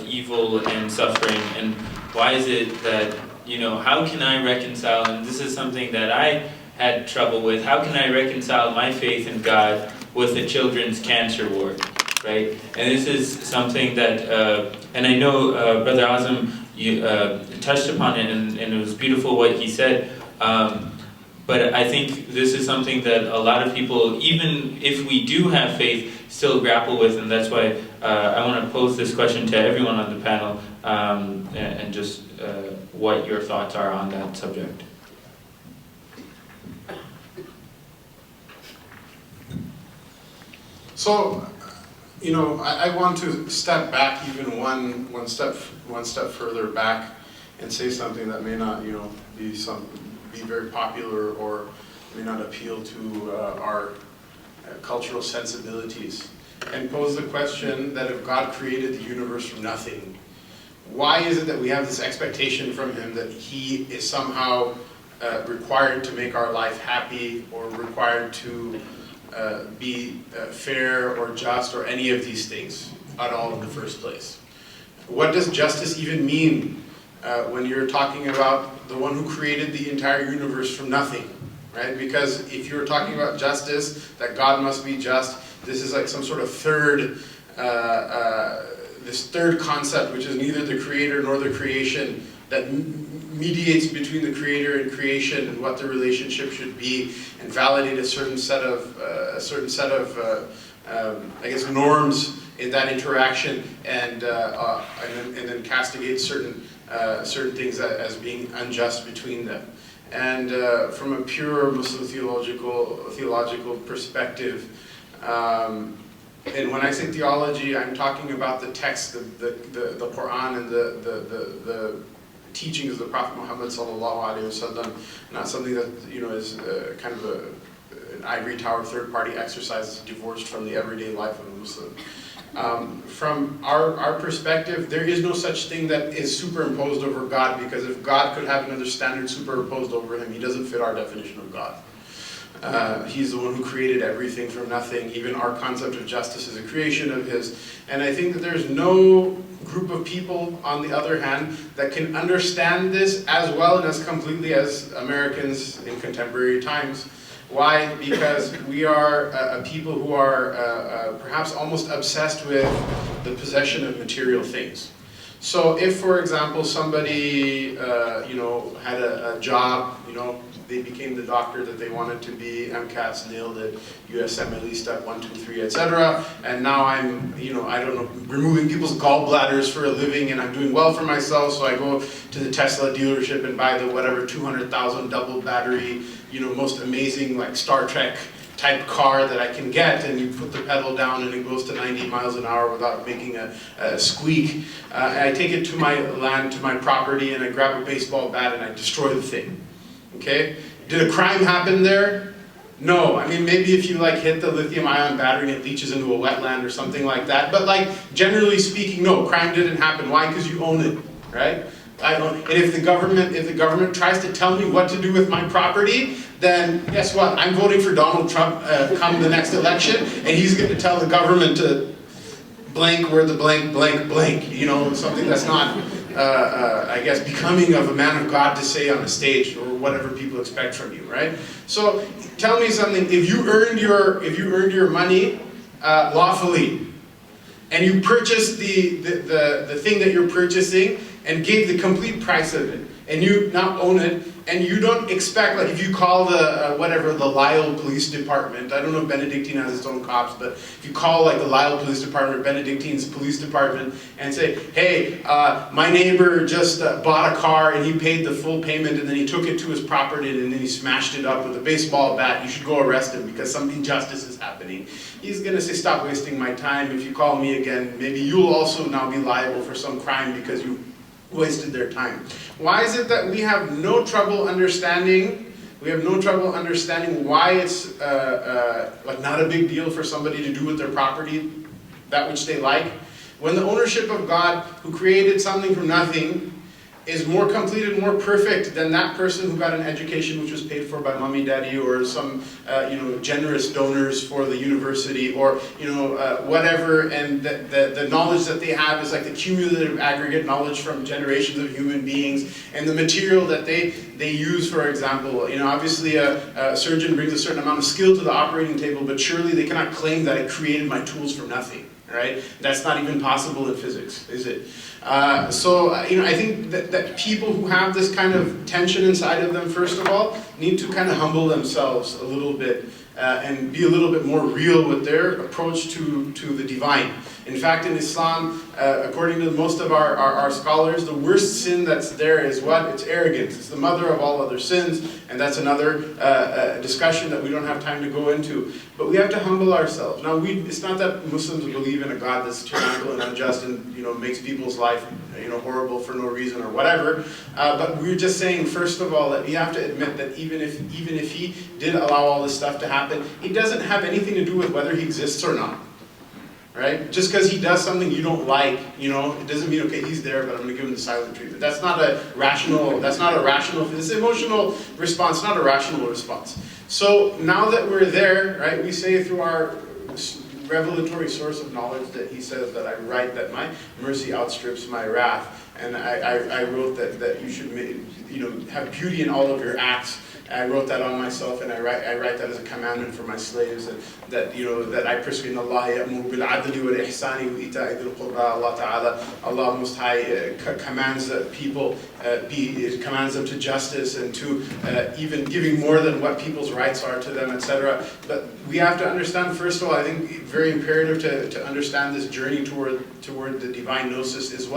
evil and suffering, and why is it that, how can I reconcile, and this is something that I had trouble with, how can I reconcile my faith in God with the children's cancer ward, right? And this is something that, and I know Brother Azam, you touched upon it, and it was beautiful what he said, but I think this is something that a lot of people, even if we do have faith, still grapple with, and that's why I want to pose this question to everyone on the panel, and just what your thoughts are on that subject. So, I want to step back even one step further back and say something that may not, be very popular or may not appeal to our cultural sensibilities, and pose the question that if God created the universe from nothing, why is it that we have this expectation from Him that He is somehow required to make our life happy, or required to be fair or just or any of these things at all in the first place. What does justice even mean when you're talking about the one who created the entire universe from nothing, right? Because if you're talking about justice, that God must be just, this is like some sort of this third concept, which is neither the creator nor the creation, that mediates between the creator and creation and what the relationship should be, and validate a certain set of I guess norms in that interaction, and then castigate certain things as being unjust between them. And from a pure Muslim theological perspective, and when I say theology, I'm talking about the text, the Quran, and the teachings of the Prophet Muhammad sallallahu alaihi wasallam, not something that is kind of an ivory tower third-party exercise divorced from the everyday life of a Muslim. From our perspective, there is no such thing that is superimposed over God, because if God could have another standard superimposed over him, he doesn't fit our definition of God. He's the one who created everything from nothing. Even our concept of justice is a creation of his. And I think that there's no group of people, on the other hand, that can understand this as well and as completely as Americans in contemporary times. Why? Because we are a people who are perhaps almost obsessed with the possession of material things. So if, for example, somebody had a job, they became the doctor that they wanted to be, MCATs nailed it, USMLE step 1, 2, 3, etc. And now I'm, removing people's gallbladders for a living, and I'm doing well for myself, so I go to the Tesla dealership and buy the whatever 200,000 double battery, most amazing like Star Trek type car that I can get, and you put the pedal down and it goes to 90 miles an hour without making a squeak. And I take it to my land, to my property, and I grab a baseball bat and I destroy the thing. Okay? Did a crime happen there? No. I mean, maybe if you hit the lithium-ion battery and it leaches into a wetland or something like that. But generally speaking, no, crime didn't happen. Why? Because you own it, right? And if the government tries to tell me what to do with my property, then guess what? I'm voting for Donald Trump come the next election, and he's going to tell the government to blank where the blank, something that's not, I guess, becoming of a man of God to say on a stage, or whatever people expect from you, right? So tell me something. If you earned your money lawfully, and you purchased the thing that you're purchasing, and gave the complete price of it, and you now own it, and you don't expect, if you call the Lisle Police Department, I don't know if Benedictine has its own cops, but if you call the Lisle Police Department or Benedictine's Police Department and say, hey, my neighbor just bought a car and he paid the full payment and then he took it to his property and then he smashed it up with a baseball bat, you should go arrest him because some injustice is happening. He's going to say, stop wasting my time. If you call me again, maybe you'll also now be liable for some crime because you wasted their time. Why is it that we have no trouble understanding? We have no trouble understanding why it's not a big deal for somebody to do with their property that which they like, when the ownership of God, who created something from nothing, is more complete and more perfect than that person who got an education which was paid for by mommy, daddy, or some generous donors for the university, or whatever, and the knowledge that they have is like the cumulative aggregate knowledge from generations of human beings, and the material that they use, for example, obviously a surgeon brings a certain amount of skill to the operating table, but surely they cannot claim that I created my tools from nothing, right? That's not even possible in physics, is it? So I think that people who have this kind of tension inside of them, first of all, need to kind of humble themselves a little bit and be a little bit more real with their approach to the divine. In fact, in Islam, according to most of our scholars, the worst sin that's there is what? It's arrogance. It's the mother of all other sins, and that's another discussion that we don't have time to go into. But we have to humble ourselves. Now, it's not that Muslims believe in a God that's tyrannical and unjust and makes people's life horrible for no reason or whatever. But we're just saying, first of all, that we have to admit that even if he did allow all this stuff to happen, it doesn't have anything to do with whether he exists or not. right? Just because he does something you don't like, it doesn't mean, okay, he's there, but I'm gonna give him the silent treatment. That's not a rational, it's an emotional response, not a rational response. So now that we're there, right, we say through our revelatory source of knowledge that he says that I write that my mercy outstrips my wrath, and I wrote that you should have beauty in all of your acts. I wrote that on myself, and I write that as a commandment for my slaves, that I prescribe Allah ya'muru bil adli wal ihsani wa ita'i dhil qurba. Allah Most High commands people, commands them to justice and to even giving more than what people's rights are to them, etc. But we have to understand, first of all, I think very imperative to understand this journey toward the divine gnosis is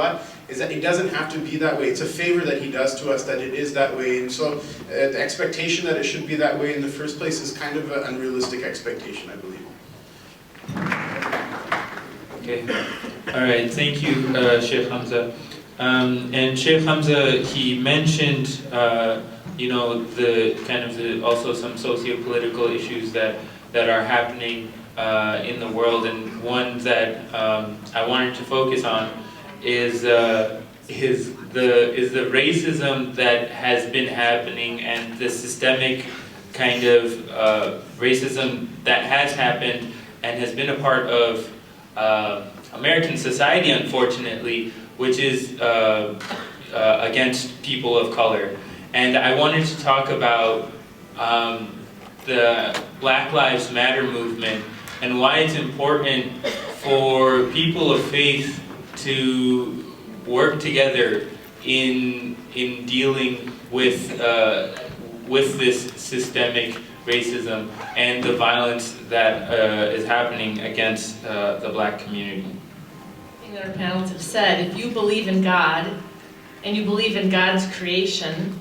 that it doesn't have to be that way. It's a favor that he does to us that it is that way. And so the expectation that it should be that way in the first place is kind of an unrealistic expectation, I believe. Okay. All right. Thank you, Sheikh Hamza. And Sheikh Hamza, he mentioned, also some socio-political issues that are happening in the world, and one that I wanted to focus on is the racism that has been happening and the systemic kind of racism that has happened and has been a part of American society, unfortunately, which is against people of color. And I wanted to talk about the Black Lives Matter movement and why it's important for people of faith to work together in dealing with this systemic racism and the violence that is happening against the Black community. Thing that our panelists have said, if you believe in God and you believe in God's creation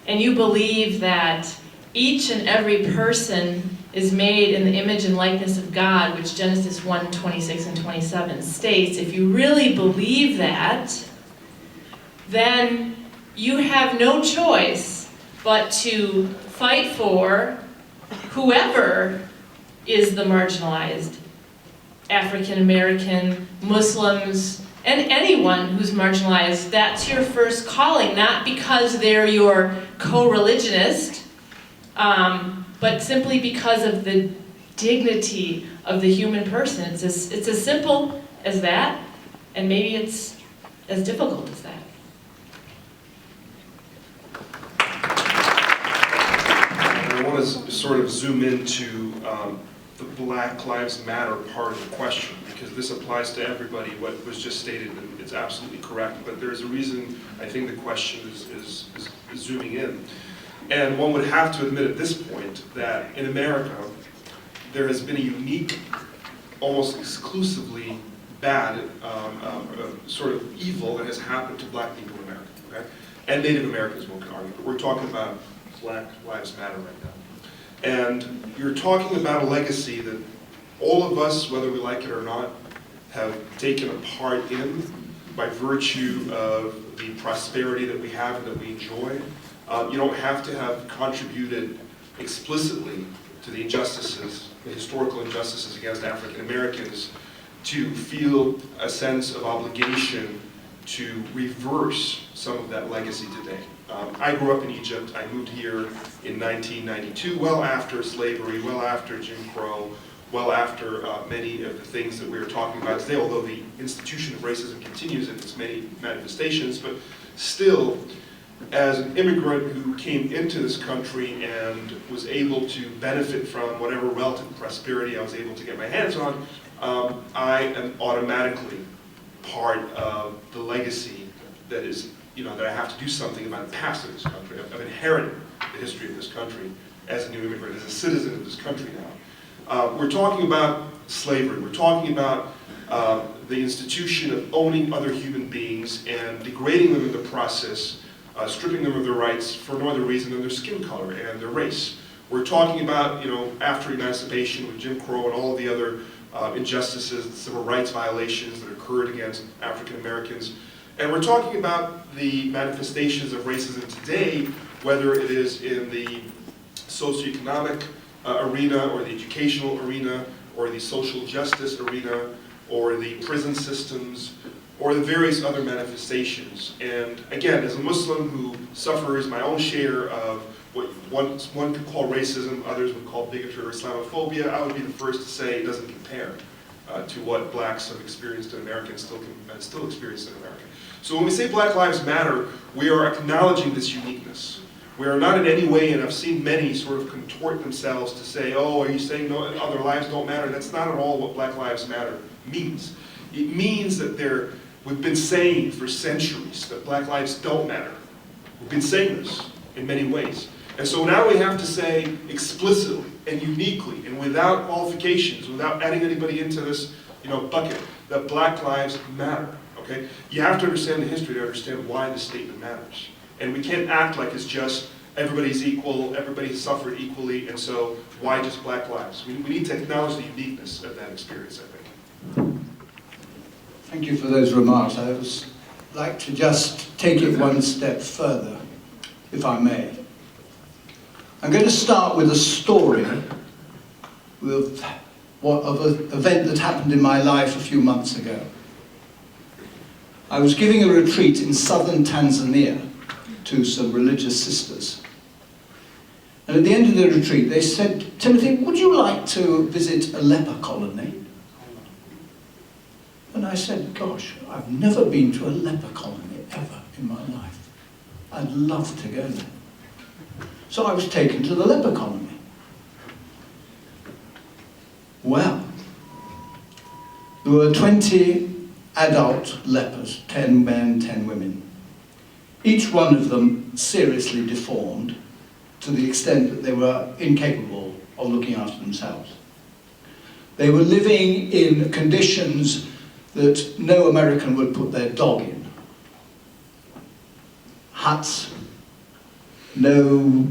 and you believe that each and every person is made in the image and likeness of God, which Genesis 1:26 and 27 states, if you really believe that, then you have no choice but to fight for whoever is the marginalized, African American, Muslims, and anyone who's marginalized. That's your first calling, not because they're your co-religionist, but simply because of the dignity of the human person. It's as simple as that, and maybe it's as difficult as that. I want to sort of zoom into the Black Lives Matter part of the question, because this applies to everybody. What was just stated, and it's absolutely correct, but there's a reason I think the question is zooming in. And one would have to admit at this point that in America, there has been a unique, almost exclusively bad sort of evil that has happened to Black people in America, okay? And Native Americans, one can argue, but we're talking about Black Lives Matter right now. And you're talking about a legacy that all of us, whether we like it or not, have taken a part in by virtue of the prosperity that we have and that we enjoy. You don't have to have contributed explicitly to the injustices, the historical injustices against African Americans, to feel a sense of obligation to reverse some of that legacy today. I grew up in Egypt. I moved here in 1992, well after slavery, well after Jim Crow, well after many of the things that we are talking about today, although the institution of racism continues in its many manifestations, but still, as an immigrant who came into this country and was able to benefit from whatever relative prosperity I was able to get my hands on, I am automatically part of the legacy that is, that I have to do something about the past of this country. I've inherited the history of this country as a new immigrant, as a citizen of this country now. We're talking about slavery. We're talking about the institution of owning other human beings and degrading them in the process, stripping them of their rights for no other reason than their skin color and their race. We're talking about, after emancipation with Jim Crow and all of the other injustices, civil rights violations that occurred against African Americans. And we're talking about the manifestations of racism today, whether it is in the socioeconomic arena or the educational arena or the social justice arena or the prison systems, or the various other manifestations. And again, as a Muslim who suffers my own share of what one could call racism, others would call bigotry or Islamophobia, I would be the first to say it doesn't compare to what blacks have experienced in America and still experience in America. So when we say Black Lives Matter, we are acknowledging this uniqueness. We are not in any way, and I've seen many sort of contort themselves to say, oh, are you saying no, other lives don't matter? That's not at all what Black Lives Matter means. It means that we've been saying for centuries that Black lives don't matter. We've been saying this in many ways. And so now we have to say explicitly and uniquely and without qualifications, without adding anybody into this bucket, that Black lives matter. Okay? You have to understand the history to understand why this statement matters. And we can't act like it's just everybody's equal, everybody suffered equally, and so why just Black lives? We need to acknowledge the uniqueness of that experience, I think. Thank you for those remarks. I would like to just take it one step further, if I may. I'm going to start with a story of an event that happened in my life a few months ago. I was giving a retreat in southern Tanzania to some religious sisters. And at the end of the retreat, they said, Timothy, would you like to visit a leper colony? And I said, gosh, I've never been to a leper colony ever in my life. I'd love to go there. So I was taken to the leper colony. Well, there were 20 adult lepers, 10 men, 10 women. Each one of them seriously deformed to the extent that they were incapable of looking after themselves. They were living in conditions that no American would put their dog in. Huts, no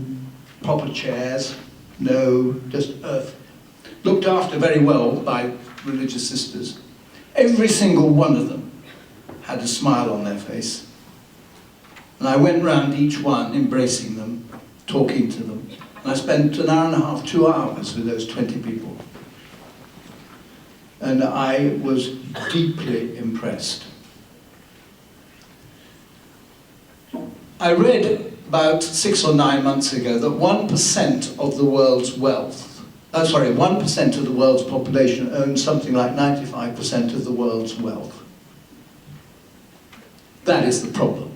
proper chairs, no just earth. Looked after very well by religious sisters. Every single one of them had a smile on their face. And I went round each one, embracing them, talking to them. And I spent an hour and a half, 2 hours with those 20 people. And I was deeply impressed. I read about 6 or 9 months ago that 1% of the world's wealth, 1% of the world's population owns something like 95% of the world's wealth. That is the problem.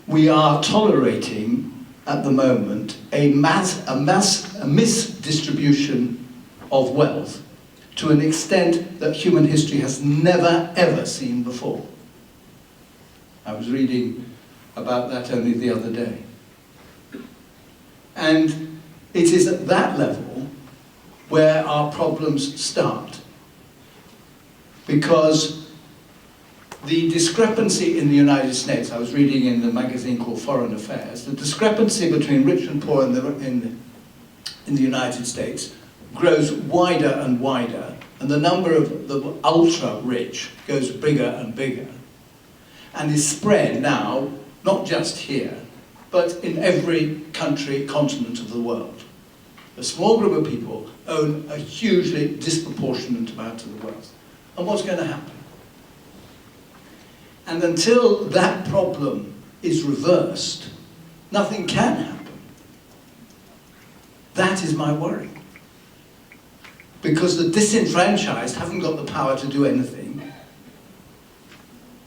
We are tolerating, at the moment, a misdistribution of wealth to an extent that human history has never, ever seen before. I was reading about that only the other day. And it is at that level where our problems start. Because the discrepancy in the United States, I was reading in the magazine called Foreign Affairs, the discrepancy between rich and poor in the United States grows wider and wider, and the number of the ultra-rich goes bigger and bigger, and is spread now, not just here, but in every country, continent of the world. A small group of people own a hugely disproportionate amount of the wealth. And what's going to happen? And until that problem is reversed, nothing can happen. That is my worry. Because the disenfranchised haven't got the power to do anything.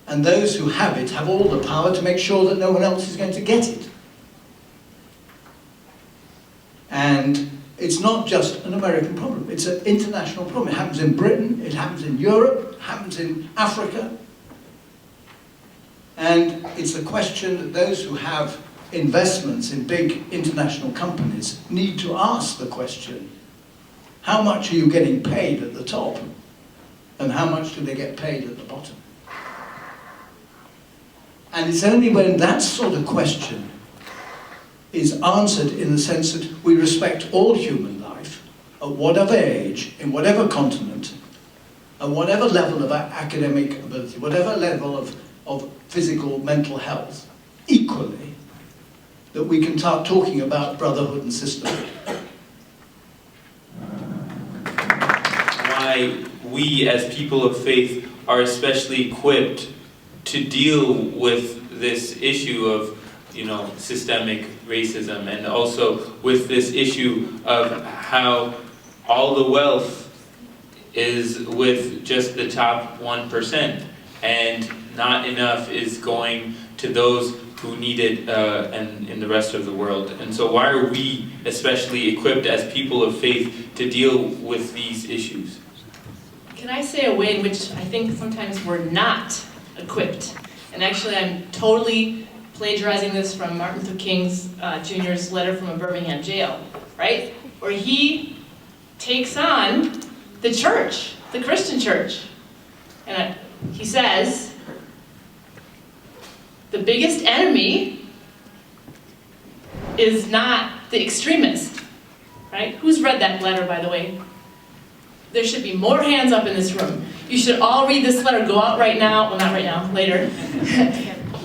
And those who have it have all the power to make sure that no one else is going to get it. And it's not just an American problem, it's an international problem. It happens in Britain, it happens in Europe, it happens in Africa. And it's a question that those who have investments in big international companies need to ask the question, how much are you getting paid at the top? And how much do they get paid at the bottom? And it's only when that sort of question is answered in the sense that we respect all human life, at whatever age, in whatever continent, at whatever level of academic ability, whatever level of physical, mental health, equally, that we can start talking about brotherhood and sisterhood. we as people of faith are especially equipped to deal with this issue of, systemic racism, and also with this issue of how all the wealth is with just the top 1%, and not enough is going to those who need it and in the rest of the world. And so why are we especially equipped as people of faith to deal with these issues? Can I say a way in which I think sometimes we're not equipped? And actually I'm totally plagiarizing this from Martin Luther King's Jr.'s letter from a Birmingham jail, right? Where he takes on the church, the Christian church. And he says, the biggest enemy is not the extremist, right? Who's read that letter, by the way? There should be more hands up in this room. You should all read this letter. Go out right now, well, not right now, later.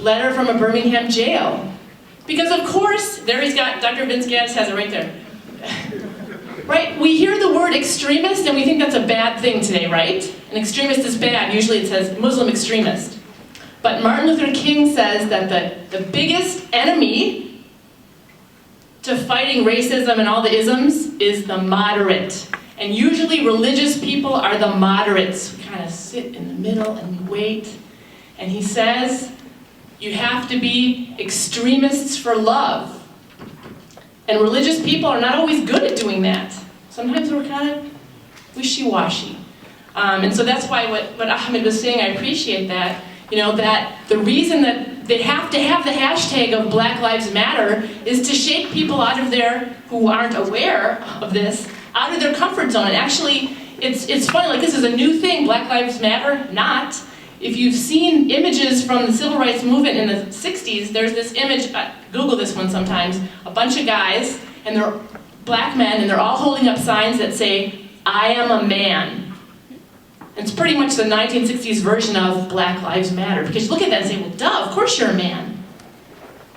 Letter from a Birmingham jail. Because of course, there he's got, Dr. Vince Gaddis has it right there. Right, we hear the word extremist and we think that's a bad thing today, right? An extremist is bad, usually it says Muslim extremist. But Martin Luther King says that the biggest enemy to fighting racism and all the isms is the moderate. And usually religious people are the moderates. We kind of sit in the middle and we wait. And he says, you have to be extremists for love. And religious people are not always good at doing that. Sometimes we're kind of wishy-washy. And so that's why what Ahmed was saying, I appreciate that. That the reason that they have to have the hashtag of Black Lives Matter is to shake people out of who aren't aware of this, out of their comfort zone. And actually, it's funny, like this is a new thing, Black Lives Matter, not. If you've seen images from the civil rights movement in the 60s, there's this image, Google this one sometimes, a bunch of guys, and they're black men, and they're all holding up signs that say, I am a man. It's pretty much the 1960s version of Black Lives Matter, because you look at that and say, well, duh, of course you're a man.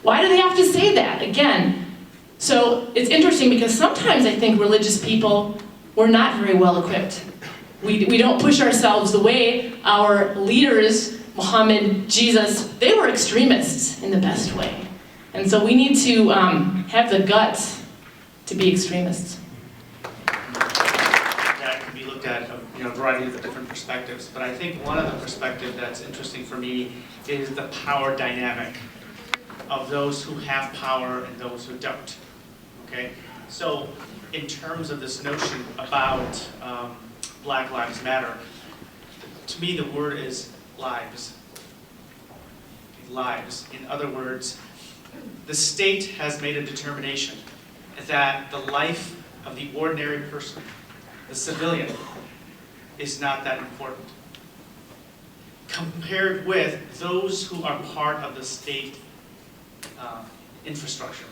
Why do they have to say that? Again, so it's interesting because sometimes I think religious people, we're not very well equipped. We don't push ourselves the way our leaders, Muhammad, Jesus, they were extremists in the best way. And so we need to have the guts to be extremists. That can be looked at a variety of different perspectives, but I think one of the perspectives that's interesting for me is the power dynamic of those who have power and those who don't. Okay? So in terms of this notion about Black Lives Matter, to me the word is lives. Lives. In other words, the state has made a determination that the life of the ordinary person, the civilian, is not that important, compared with those who are part of the state infrastructure.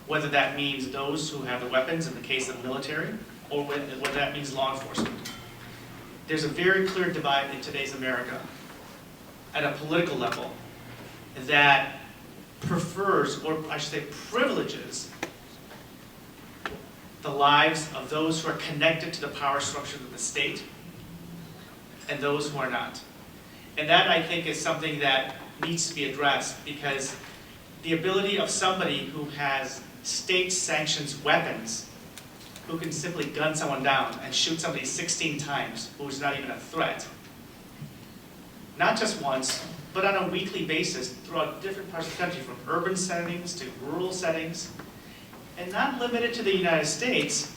Whether that means those who have the weapons in the case of military, or whether that means law enforcement. There's a very clear divide in today's America at a political level that prefers, or I should say privileges, the lives of those who are connected to the power structure of the state and those who are not. And that, I think, is something that needs to be addressed, because the ability of somebody who has state-sanctioned weapons, who can simply gun someone down and shoot somebody 16 times, who's not even a threat, not just once, but on a weekly basis throughout different parts of the country, from urban settings to rural settings, and not limited to the United States,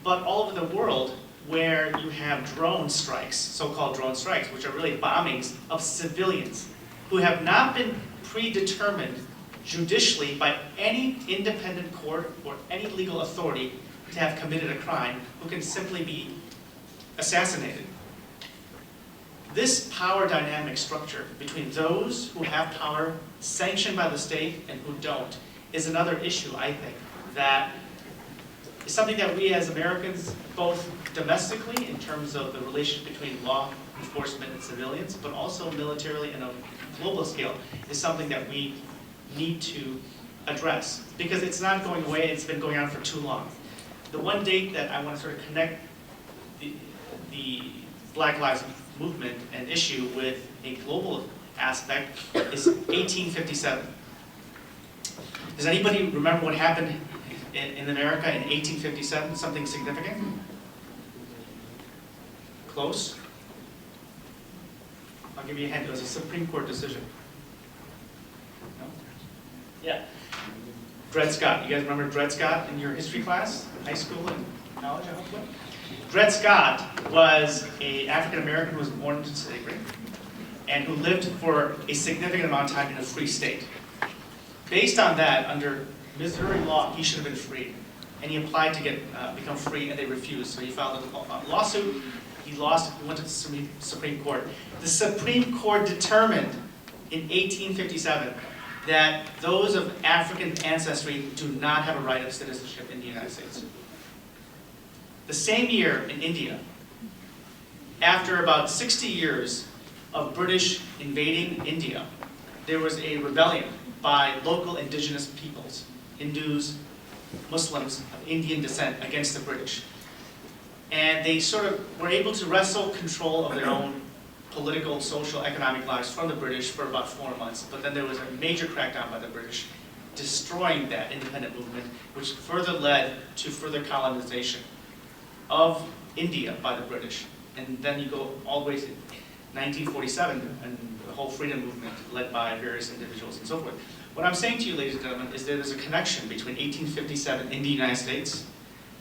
but all over the world, where you have drone strikes, so-called drone strikes, which are really bombings of civilians who have not been predetermined judicially by any independent court or any legal authority to have committed a crime, who can simply be assassinated. This power dynamic structure between those who have power sanctioned by the state and who don't is another issue, I think, that is something that we as Americans, both domestically in terms of the relationship between law enforcement and civilians, but also militarily and on a global scale, is something that we need to address, because it's not going away. It's been going on for too long. The one date that I want to sort of connect the Black Lives Movement and issue with a global aspect is 1857. Does anybody remember what happened in America in 1857? Something significant? Close? I'll give you a hint. It was a Supreme Court decision. No? Yeah. Dred Scott. You guys remember Dred Scott in your history class, in high school and college, I hope? Dred Scott was an African American who was born into slavery and who lived for a significant amount of time in a free state. Based on that, under Missouri law, he should have been freed. And he applied to become free, and they refused. So he filed a lawsuit. He lost. He went to the Supreme Court. The Supreme Court determined in 1857 that those of African ancestry do not have a right of citizenship in the United States. The same year in India, after about 60 years of British invading India, there was a rebellion by local indigenous peoples, Hindus, Muslims of Indian descent, against the British. And they sort of were able to wrestle control of their own political, social, economic lives from the British for about 4 months. But then there was a major crackdown by the British, destroying that independent movement, which further led to further colonization of India by the British. And then you go all the way to 1947 and the whole freedom movement led by various individuals and so forth. What I'm saying to you, ladies and gentlemen, is that there's a connection between 1857 in the United States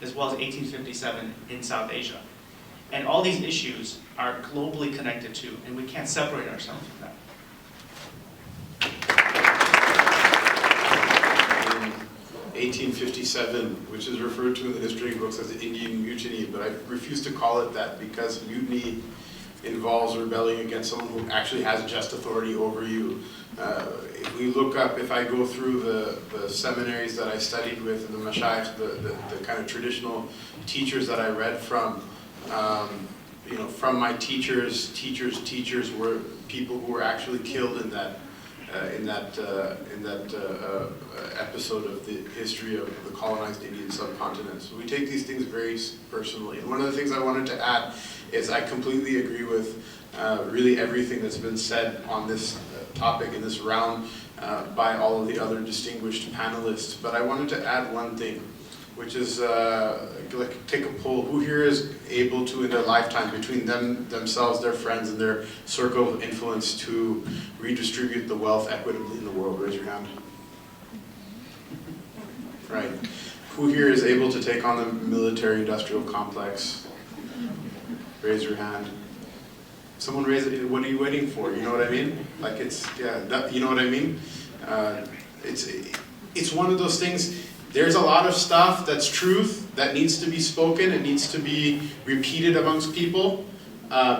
as well as 1857 in South Asia. And all these issues are globally connected too, and we can't separate ourselves from that. In 1857, which is referred to in the history books as the Indian Mutiny, but I refuse to call it that because mutiny involves rebelling against someone who actually has just authority over you. If we look up, if I go through the seminaries that I studied with, and the mashayikh, the kind of traditional teachers that I read from, you know, from my teachers were people who were actually killed in that episode of the history of the colonized Indian subcontinent. So we take these things very personally. And one of the things I wanted to add is I completely agree with really everything that's been said on this topic in this round by all of the other distinguished panelists. But I wanted to add one thing, which is take a poll. Who here is able to, in their lifetime, between themselves, their friends, and their circle of influence, to redistribute the wealth equitably in the world? Raise your hand. Right. Who here is able to take on the military-industrial complex? Raise your hand. Someone raise it. What are you waiting for? You know what I mean? Like it's, yeah, you know what I mean? It's one of those things. There's a lot of stuff that's truth that needs to be spoken. It needs to be repeated amongst people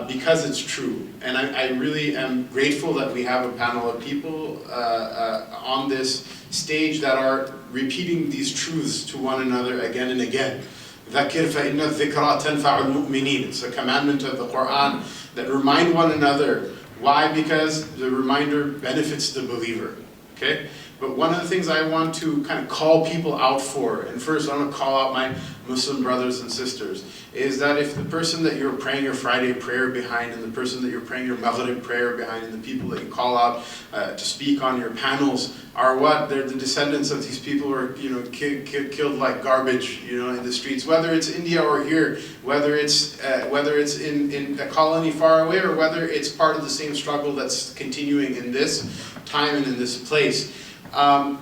because it's true. And I really am grateful that we have a panel of people on this stage that are repeating these truths to one another again and again. ذَكِّرْ فَإِنَّ الذِّكْرَى تَنْفَعُ الْمُؤْمِنِينَ. It's a commandment of the Quran that remind one another. Why? Because the reminder benefits the believer. Okay? But one of the things I want to kind of call people out for, and first I want to call out my Muslim brothers and sisters, is that if the person that you're praying your Friday prayer behind, and the person that you're praying your Maghrib prayer behind, and the people that you call out to speak on your panels are what? They're the descendants of these people who are, you know, killed like garbage, you know, in the streets. Whether it's India or here, whether it's in a colony far away, or whether it's part of the same struggle that's continuing in this time and in this place.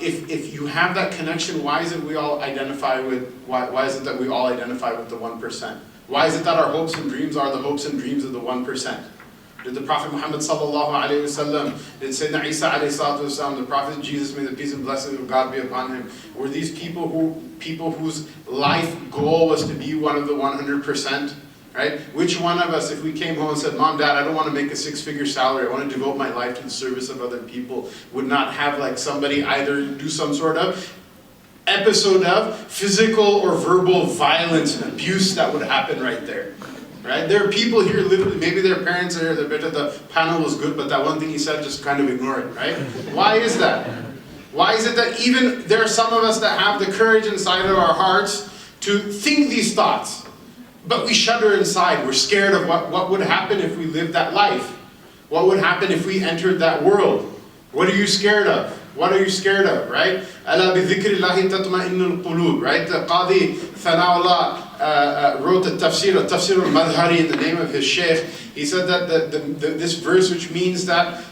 If you have that connection, why is it we all identify with? Why is it that we all identify with the 1%? Why is it that our hopes and dreams are the hopes and dreams of the 1%? Did the Prophet Muhammad sallallahu alaihi wasallam, did Sayyidina Isa alayhi salatu wasallam, the Prophet Jesus, may the peace and blessing of God be upon him, were these people whose life goal was to be one of the 100%? Right? Which one of us, if we came home and said, Mom, Dad, I don't want to make a 6-figure salary, I want to devote my life to the service of other people, would not have like somebody either do some sort of episode of physical or verbal violence and abuse that would happen right there? Right? There are people here literally, maybe their parents are here, they bet the panel was good, but that one thing he said, just kind of ignore it, right? Why is that? Why is it that even there are some of us that have the courage inside of our hearts to think these thoughts? but we shudder inside. We're scared of what would happen if we lived that life. What would happen if we entered that world? What are you scared of? What are you scared of, right? أَلَا بِذِكْرِ اللَّهِ تَطْمَئِنُّ الْقُلُوبِ, right? The Qadi Thanaullah wrote the Tafsir al-Madhari in the name of his sheikh. He said that this verse, which means that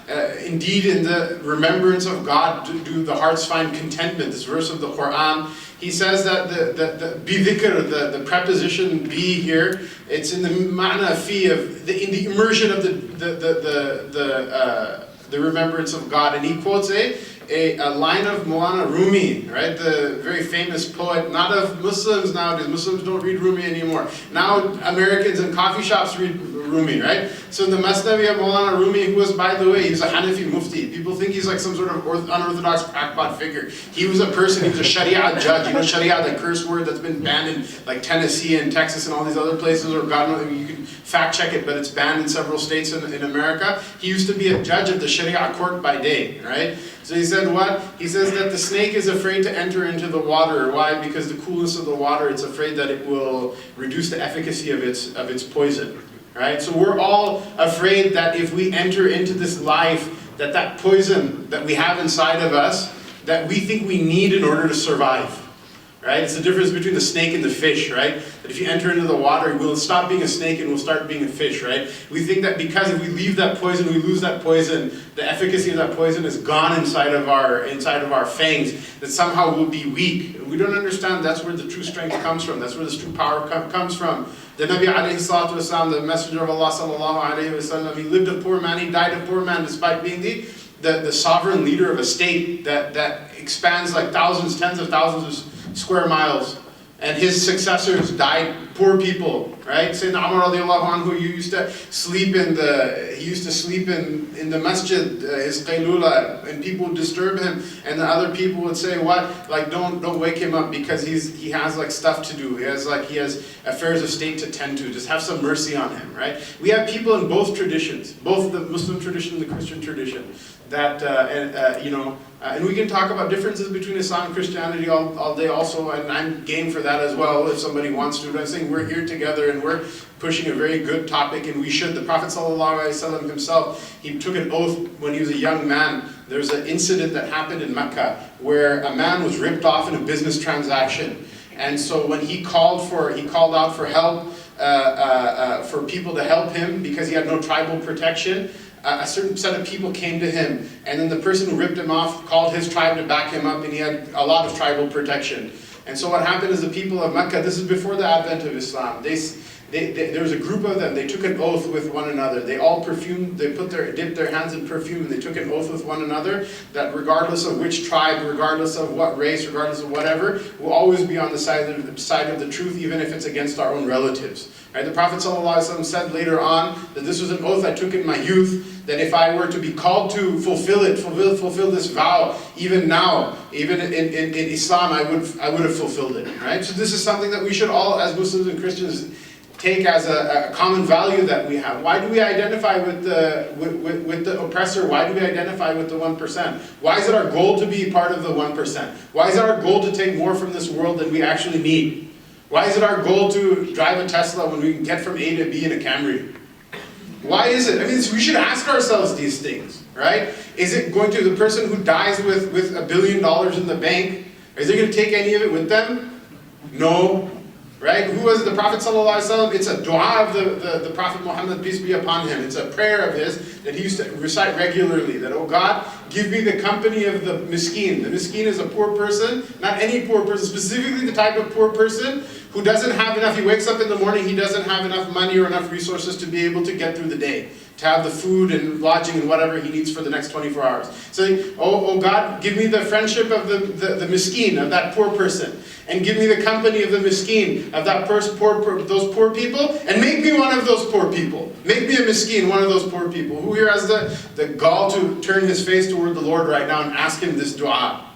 indeed in the remembrance of God do the hearts find contentment, this verse of the Quran, he says that the bi-dhikr, the preposition be here, it's in the ma'na fi of in the immersion of the remembrance of God. And he quotes a line of Maulana Rumi, right? The very famous poet, not of Muslims nowadays. Muslims don't read Rumi anymore. Now Americans in coffee shops read Rumi, right? So in the Masnavi of Maulana Rumi, who was, by the way, he was a Hanafi Mufti. People think he's like some sort of unorthodox crackpot figure. He was a person, he was a Sharia judge. You know Sharia, the curse word that's been banned in like Tennessee and Texas and all these other places, or God knows, you can fact check it, but it's banned in several states in America. He used to be a judge of the Sharia court by day, right? So he said what? He says that the snake is afraid to enter into the water. Why? Because the coolness of the water, it's afraid that it will reduce the efficacy of its poison. Right? So we're all afraid that if we enter into this life, that poison that we have inside of us, that we think we need in order to survive. Right? It's the difference between the snake and the fish, right? That if you enter into the water, we'll stop being a snake and we'll start being a fish, right? We think that because if we leave that poison, we lose that poison, the efficacy of that poison is gone inside of our fangs, that somehow we'll be weak. We don't understand that's where the true strength comes from. That's where the true power comes from. The Nabi alayhi salatu wasalam, the Messenger of Allah sallallahu alayhi wasallam, he lived a poor man, he died a poor man, despite being the sovereign leader of a state that expands like thousands, tens of thousands of square miles, and his successors died poor people, right? Sayyidina Umar radiallahu anhu, he used to sleep in the masjid, his qaylula, and people would disturb him, and the other people would say, what? Like, don't wake him up because he has like stuff to do. He has affairs of state to tend to. Just have some mercy on him, right? We have people in both traditions, both the Muslim tradition and the Christian tradition, that and we can talk about differences between Islam and Christianity all day also, and I'm game for that as well if somebody wants to. But I'm saying we're here together and we're pushing a very good topic, and we should. The Prophet ﷺ himself, he took an oath when he was a young man. There was an incident that happened in Mecca where a man was ripped off in a business transaction. And so when he called out for help, for people to help him because he had no tribal protection, a certain set of people came to him, and then the person who ripped him off called his tribe to back him up, and he had a lot of tribal protection. And so what happened is the people of Mecca, this is before the advent of Islam, there was a group of them, they took an oath with one another. They all perfumed, they dipped their hands in perfume, and they took an oath with one another that regardless of which tribe, regardless of what race, regardless of whatever, we'll always be on the side of the truth, even if it's against our own relatives. Right? The Prophet ﷺ said later on that this was an oath I took in my youth, that if I were to be called to fulfill this vow, even now, even in Islam, I would have fulfilled it. Right? So this is something that we should all, as Muslims and Christians, take as a common value that we have. Why do we identify with the oppressor? Why do we identify with the 1%? Why is it our goal to be part of the 1%? Why is it our goal to take more from this world than we actually need? Why is it our goal to drive a Tesla when we can get from A to B in a Camry? Why is it? I mean, we should ask ourselves these things, right? Is it going to, the person who dies with $1 billion in the bank, is they going to take any of it with them? No. Right? Who was it? The Prophet ﷺ? It's a dua of the Prophet Muhammad, peace be upon him. It's a prayer of his that he used to recite regularly. That, oh God, give me the company of the miskeen. The miskeen is a poor person, not any poor person, specifically the type of poor person who doesn't have enough. He wakes up in the morning, he doesn't have enough money or enough resources to be able to get through the day, to have the food and lodging and whatever he needs for the next 24 hours. So, oh God, give me the friendship of the miskeen, of that poor person. And give me the company of the miskeen, of that those poor people, and make me one of those poor people. Make me a miskeen, one of those poor people. Who here has the gall to turn his face toward the Lord right now and ask him this dua?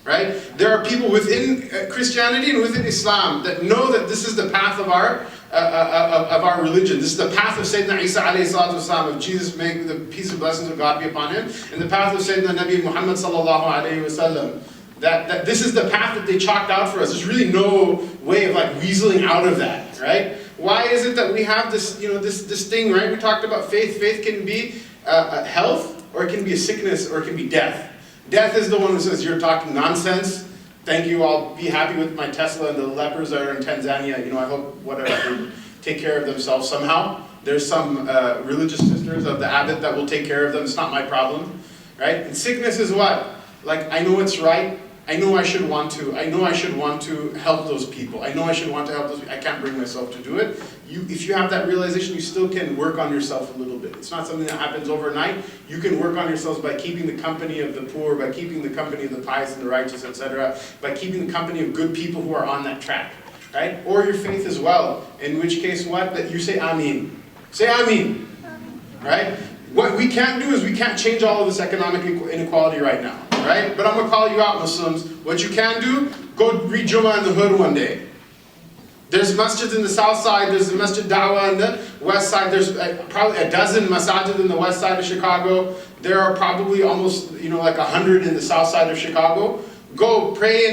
Right? There are people within Christianity and within Islam that know that this is the path of our religion. This is the path of Sayyidina Isa alayhi salatu wasalam, of Jesus, may the peace and blessings of God be upon him, and the path of Sayyidina Nabi Muhammad sallallahu alayhi wasallam. That this is the path that they chalked out for us. There's really no way of like weaseling out of that, right? Why is it that we have this, this thing, right? We talked about faith. Faith can be health, or it can be a sickness, or it can be death. Death is the one who says, you're talking nonsense. Thank you, I'll be happy with my Tesla, and the lepers that are in Tanzania, I hope whatever, they take care of themselves somehow. There's some religious sisters of the abbot that will take care of them. It's not my problem, right? And sickness is what? Like, I know it's right. I know I should want to. I know I should want to help those people. I know I should want to help those people. I can't bring myself to do it. If you have that realization, you still can work on yourself a little bit. It's not something that happens overnight. You can work on yourselves by keeping the company of the poor, by keeping the company of the pious and the righteous, etc., by keeping the company of good people who are on that track, right? Or your faith as well. In which case, what? That you say Amin. Say Amin, right? What we can't do is we can't change all of this economic inequality right now, right? But I'm going to call you out, Muslims. What you can do, go read Jummah in the hood one day. There's masjids in the south side, there's the Masjid Dawah in the west side, there's probably a dozen masajid in the west side of Chicago. There are probably almost, like 100 in the south side of Chicago. Go pray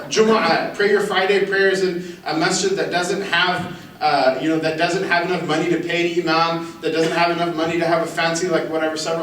Jumu'ah, pray your Friday prayers in a masjid that doesn't have that doesn't have enough money to pay an imam, that doesn't have enough money to have a fancy, several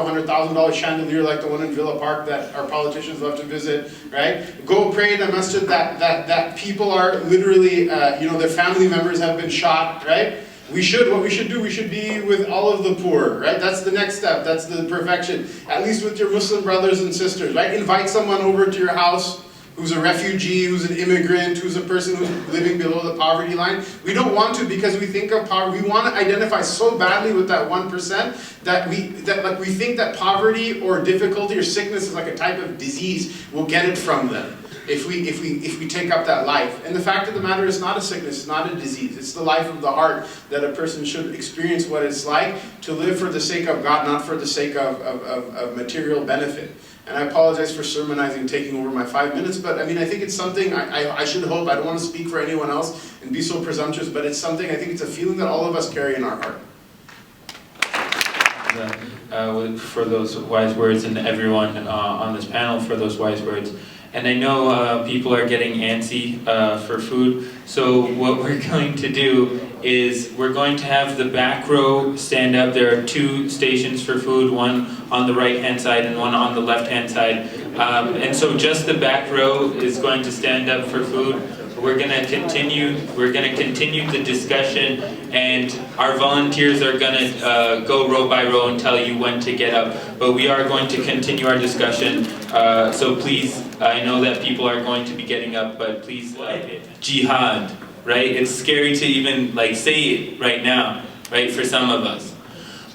$100,000 chandelier like the one in Villa Park that our politicians love to visit, right? Go pray in a masjid that people are literally, their family members have been shot, right? What we should do, we should be with all of the poor, right? That's the next step, that's the perfection. At least with your Muslim brothers and sisters, right? Invite someone over to your house who's a refugee, who's an immigrant, who's a person who's living below the poverty line. We don't want to, because we think of poverty, we want to identify so badly with that 1% that we think that poverty or difficulty or sickness is like a type of disease. We'll get it from them if we take up that life. And the fact of the matter is, it's not a sickness, it's not a disease. It's the life of the heart that a person should experience what it's like to live for the sake of God, not for the sake of material benefit. And I apologize for sermonizing, taking over my 5 minutes, but I think it's something I should hope, I don't want to speak for anyone else and be so presumptuous, but it's something, I think it's a feeling that all of us carry in our heart. For those wise words, and everyone on this panel for those wise words. And I know people are getting antsy for food, so what we're going to do is we're going to have the back row stand up. There are 2 stations for food, one on the right-hand side and one on the left-hand side. And so just the back row is going to stand up for food. We're going to continue the discussion, and our volunteers are going to go row by row and tell you when to get up. But we are going to continue our discussion, so please, I know that people are going to be getting up, but please, jihad, right? It's scary to even say it right now, right, for some of us.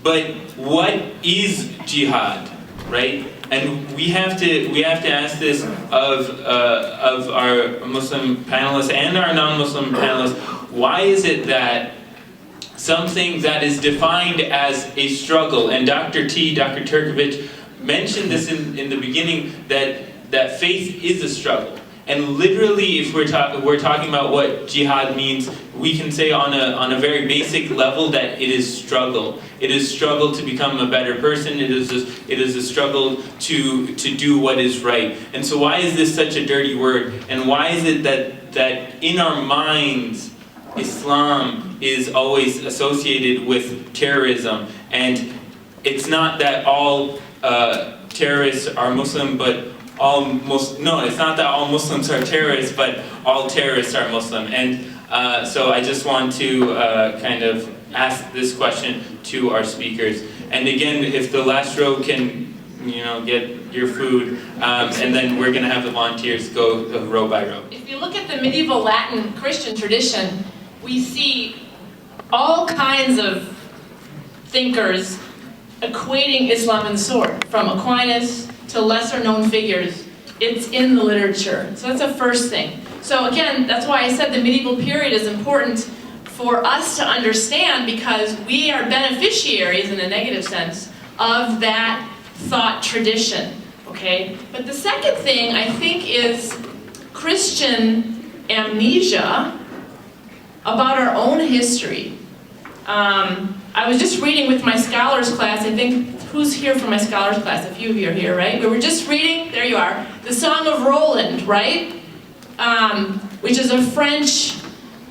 But what is jihad, right? And we have to ask this of our Muslim panelists and our non-Muslim panelists. Why is it that something that is defined as a struggle, and Dr. Turkovich mentioned this in the beginning, that faith is a struggle. And literally, if we're talking about what jihad means, we can say on a very basic level that it is struggle. It is struggle to become a better person. It is a struggle to do what is right. And so why is this such a dirty word? And why is it that in our minds, Islam is always associated with terrorism? And it's not that all terrorists are Muslim, but it's not that all Muslims are terrorists, but all terrorists are Muslim. And so I just want to kind of ask this question to our speakers. And again, if the last row can, get your food, and then we're going to have the volunteers go row by row. If you look at the medieval Latin Christian tradition, we see all kinds of thinkers equating Islam and the sword, from Aquinas to lesser known figures. It's in the literature. So that's the first thing. So again, that's why I said the medieval period is important for us to understand, because we are beneficiaries, in a negative sense, of that thought tradition. Okay? But the second thing, I think, is Christian amnesia about our own history. I was just reading with my scholars class, I think, who's here for my scholars class? A few of you are here, right? We were just reading, there you are, the Song of Roland, right? Which is a French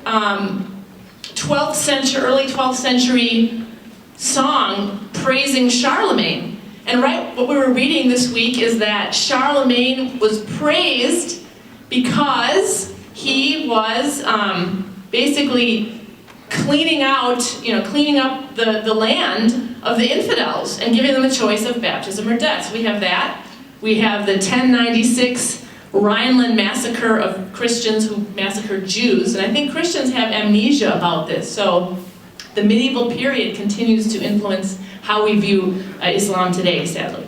12th century, early 12th century song praising Charlemagne. And right, what we were reading this week is that Charlemagne was praised because he was basically cleaning up the land of the infidels and giving them a choice of baptism or death. So we have that. We have the 1096 Rhineland massacre of Christians who massacred Jews. And I think Christians have amnesia about this. So the medieval period continues to influence how we view Islam today, sadly.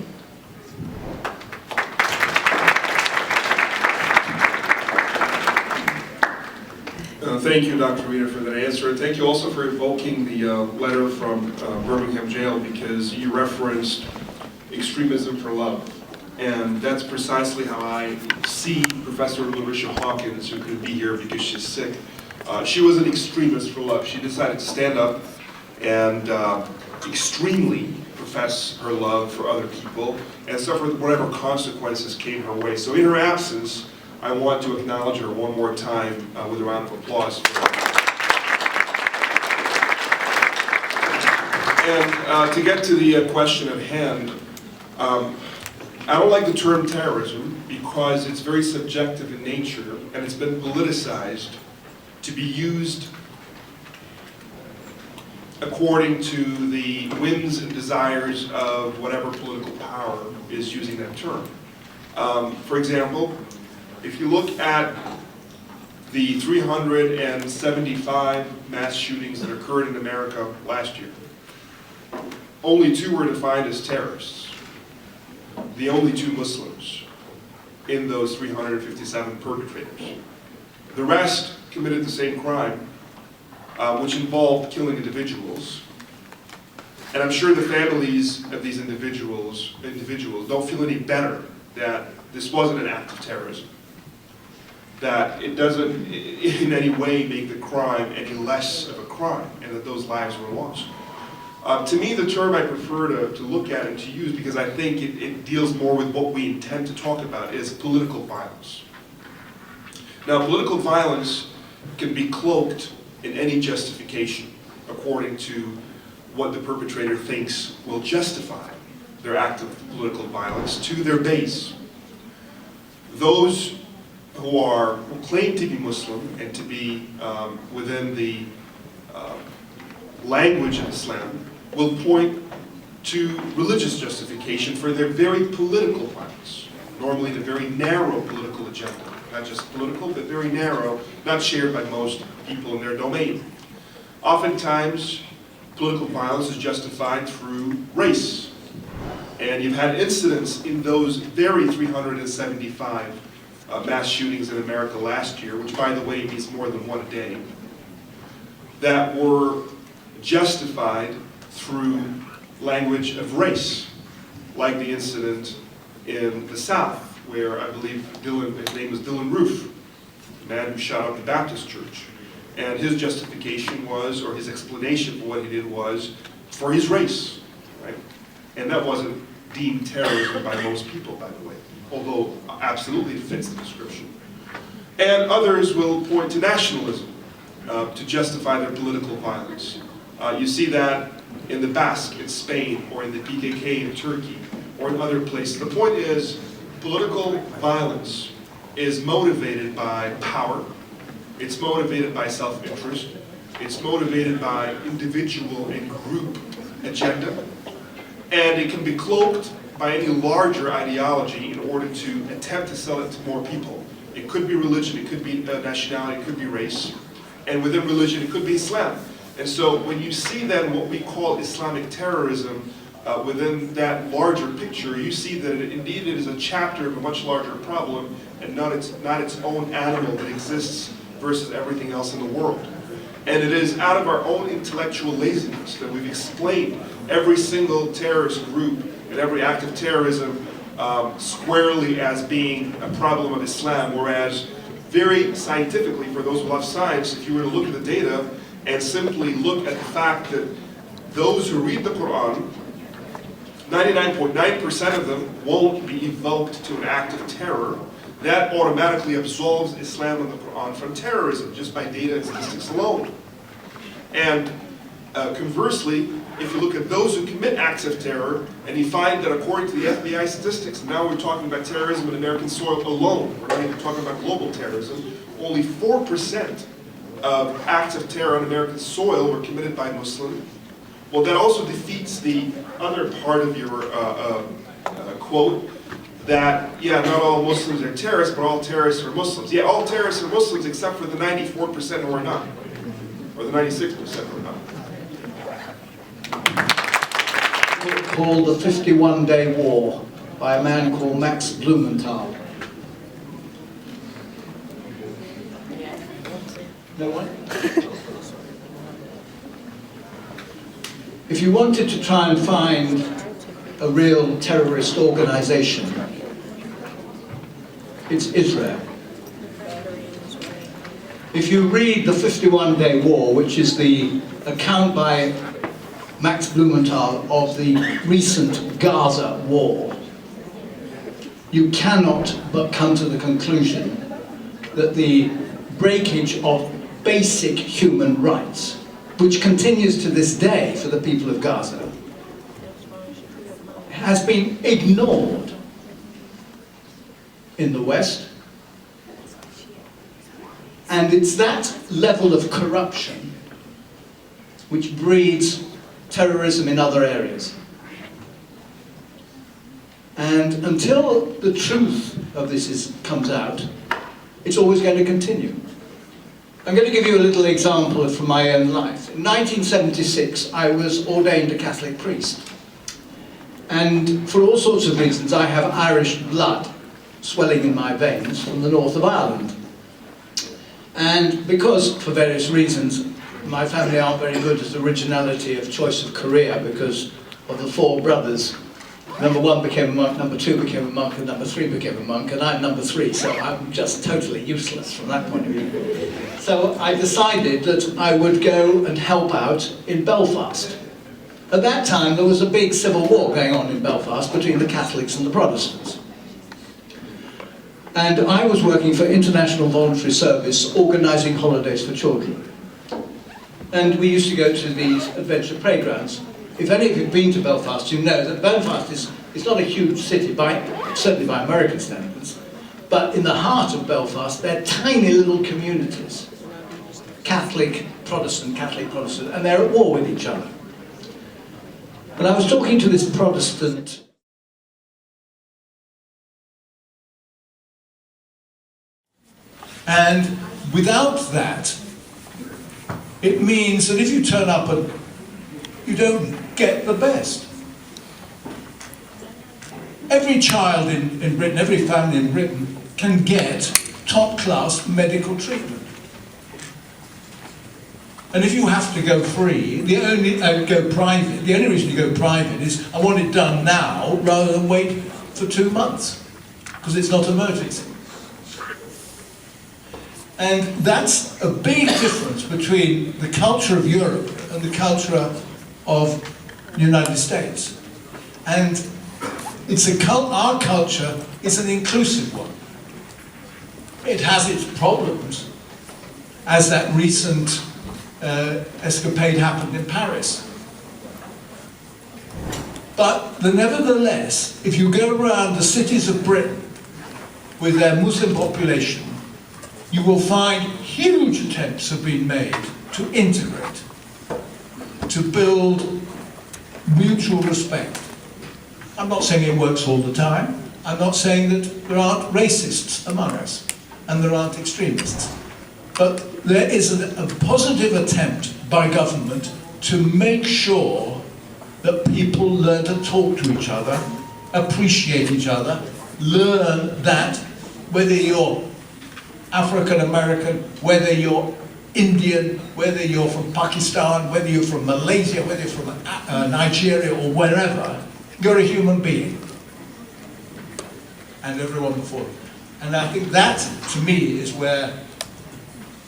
Thank you, Dr. Rita, for that answer. And thank you also for evoking the letter from Birmingham jail, because you referenced extremism for love. And that's precisely how I see Professor Larisha Hawkins, who couldn't be here because she's sick. She was an extremist for love. She decided to stand up and extremely profess her love for other people and suffer whatever consequences came her way. So in her absence, I want to acknowledge her one more time with a round of applause. And to get to the question at hand, I don't like the term terrorism because it's very subjective in nature and it's been politicized to be used according to the whims and desires of whatever political power is using that term. For example, if you look at the 375 mass shootings that occurred in America last year, only 2 were defined as terrorists. The only 2 Muslims in those 357 perpetrators. The rest committed the same crime, which involved killing individuals. And I'm sure the families of these individuals don't feel any better that this wasn't an act of terrorism. That it doesn't in any way make the crime any less of a crime, and that those lives were lost. To me, the term I prefer to look at and to use, because I think it deals more with what we intend to talk about, is political violence. Now, political violence can be cloaked in any justification according to what the perpetrator thinks will justify their act of political violence to their base. Those who claim to be Muslim and to be within the language of Islam will point to religious justification for their very political violence, normally the very narrow political agenda, not just political, but very narrow, not shared by most people in their domain. Oftentimes, political violence is justified through race, and you've had incidents in those very 375 mass shootings in America last year, which by the way means more than 1 a day, that were justified through language of race, like the incident in the South, where I believe his name was Dylan Roof, the man who shot up the Baptist church. And his justification was, or his explanation for what he did was, for his race, right? And that wasn't deemed terrorism by most people, by the way, although absolutely it fits the description. And others will point to nationalism to justify their political violence. You see that in the Basque in Spain, or in the PKK in Turkey, or in other places. The point is, political violence is motivated by power, it's motivated by self-interest, it's motivated by individual and group agenda, and it can be cloaked by any larger ideology in order to attempt to sell it to more people. It could be religion, it could be nationality, it could be race, and within religion it could be Islam. And so when you see then what we call Islamic terrorism within that larger picture, you see that indeed it is a chapter of a much larger problem and not its own animal that exists versus everything else in the world. And it is out of our own intellectual laziness that we've explained every single terrorist group and every act of terrorism squarely as being a problem of Islam, whereas very scientifically, for those who love science, if you were to look at the data and simply look at the fact that those who read the Quran, 99.9% of them won't be evoked to an act of terror. that automatically absolves Islam and the Quran from terrorism, just by data and statistics alone. And conversely, if you look at those who commit acts of terror, and you find that according to the FBI statistics, now we're talking about terrorism in American soil alone, we're not even talking about global terrorism, only 4% of acts of terror on American soil were committed by Muslims. Well, that also defeats the other part of your quote, that, yeah, not all Muslims are terrorists, but all terrorists are Muslims. Yeah, all terrorists are Muslims except for the 94% who are not, or the 96% who are not. Called The 51-Day War by a man called Max Blumenthal. No one? If you wanted to try and find a real terrorist organization, it's Israel. If you read The 51-Day War, which is the account by Max Blumenthal of the recent Gaza war, you cannot but come to the conclusion that the breakage of basic human rights, which continues to this day for the people of Gaza, has been ignored in the West. And it's that level of corruption which breeds terrorism in other areas. And until the truth of this comes out, it's always going to continue. I'm going to give you a little example from my own life. In 1976, I was ordained a Catholic priest. And for all sorts of reasons, I have Irish blood swelling in my veins from the north of Ireland. And because, for various reasons, my family aren't very good at originality of choice of career because of the four brothers. Number one became a monk, number two became a monk, and number three became a monk, and I'm number three, so I'm just totally useless from that point of view. So I decided that I would go and help out in Belfast. At that time, there was a big civil war going on in Belfast between the Catholics and the Protestants. And I was working for International Voluntary Service, organising holidays for children. And we used to go to these adventure playgrounds. If any of you have been to Belfast, you know that Belfast is not a huge city, certainly by American standards, but in the heart of Belfast, they're tiny little communities. Catholic, Protestant, and they're at war with each other. And I was talking to this Protestant and without that, it means that if you turn up and you don't get the best. Every child in Britain, every family in Britain can get top-class medical treatment. And if you have to go free, the only reason you go private is I want it done now rather than wait for 2 months, because it's not emergency. And that's a big difference between the culture of Europe and the culture of the United States. And our culture is an inclusive one. It has its problems, as that recent escapade happened in Paris. But nevertheless, if you go around the cities of Britain with their Muslim population, you will find huge attempts have been made to integrate, to build mutual respect. I'm not saying it works all the time. I'm not saying that there aren't racists among us and there aren't extremists. But there is a positive attempt by government to make sure that people learn to talk to each other, appreciate each other, learn that whether you're African American, whether you're Indian, whether you're from Pakistan, whether you're from Malaysia, whether you're from Nigeria or wherever, you're a human being. And everyone before you. And I think that, to me, is where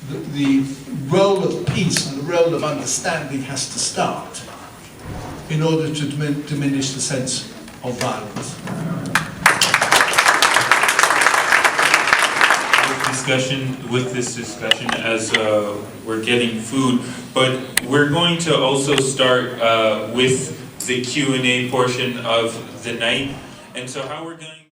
the role of peace and the role of understanding has to start in order to diminish the sense of violence. this discussion as we're getting food, but we're going to also start with the Q&A portion of the night. And so how we're going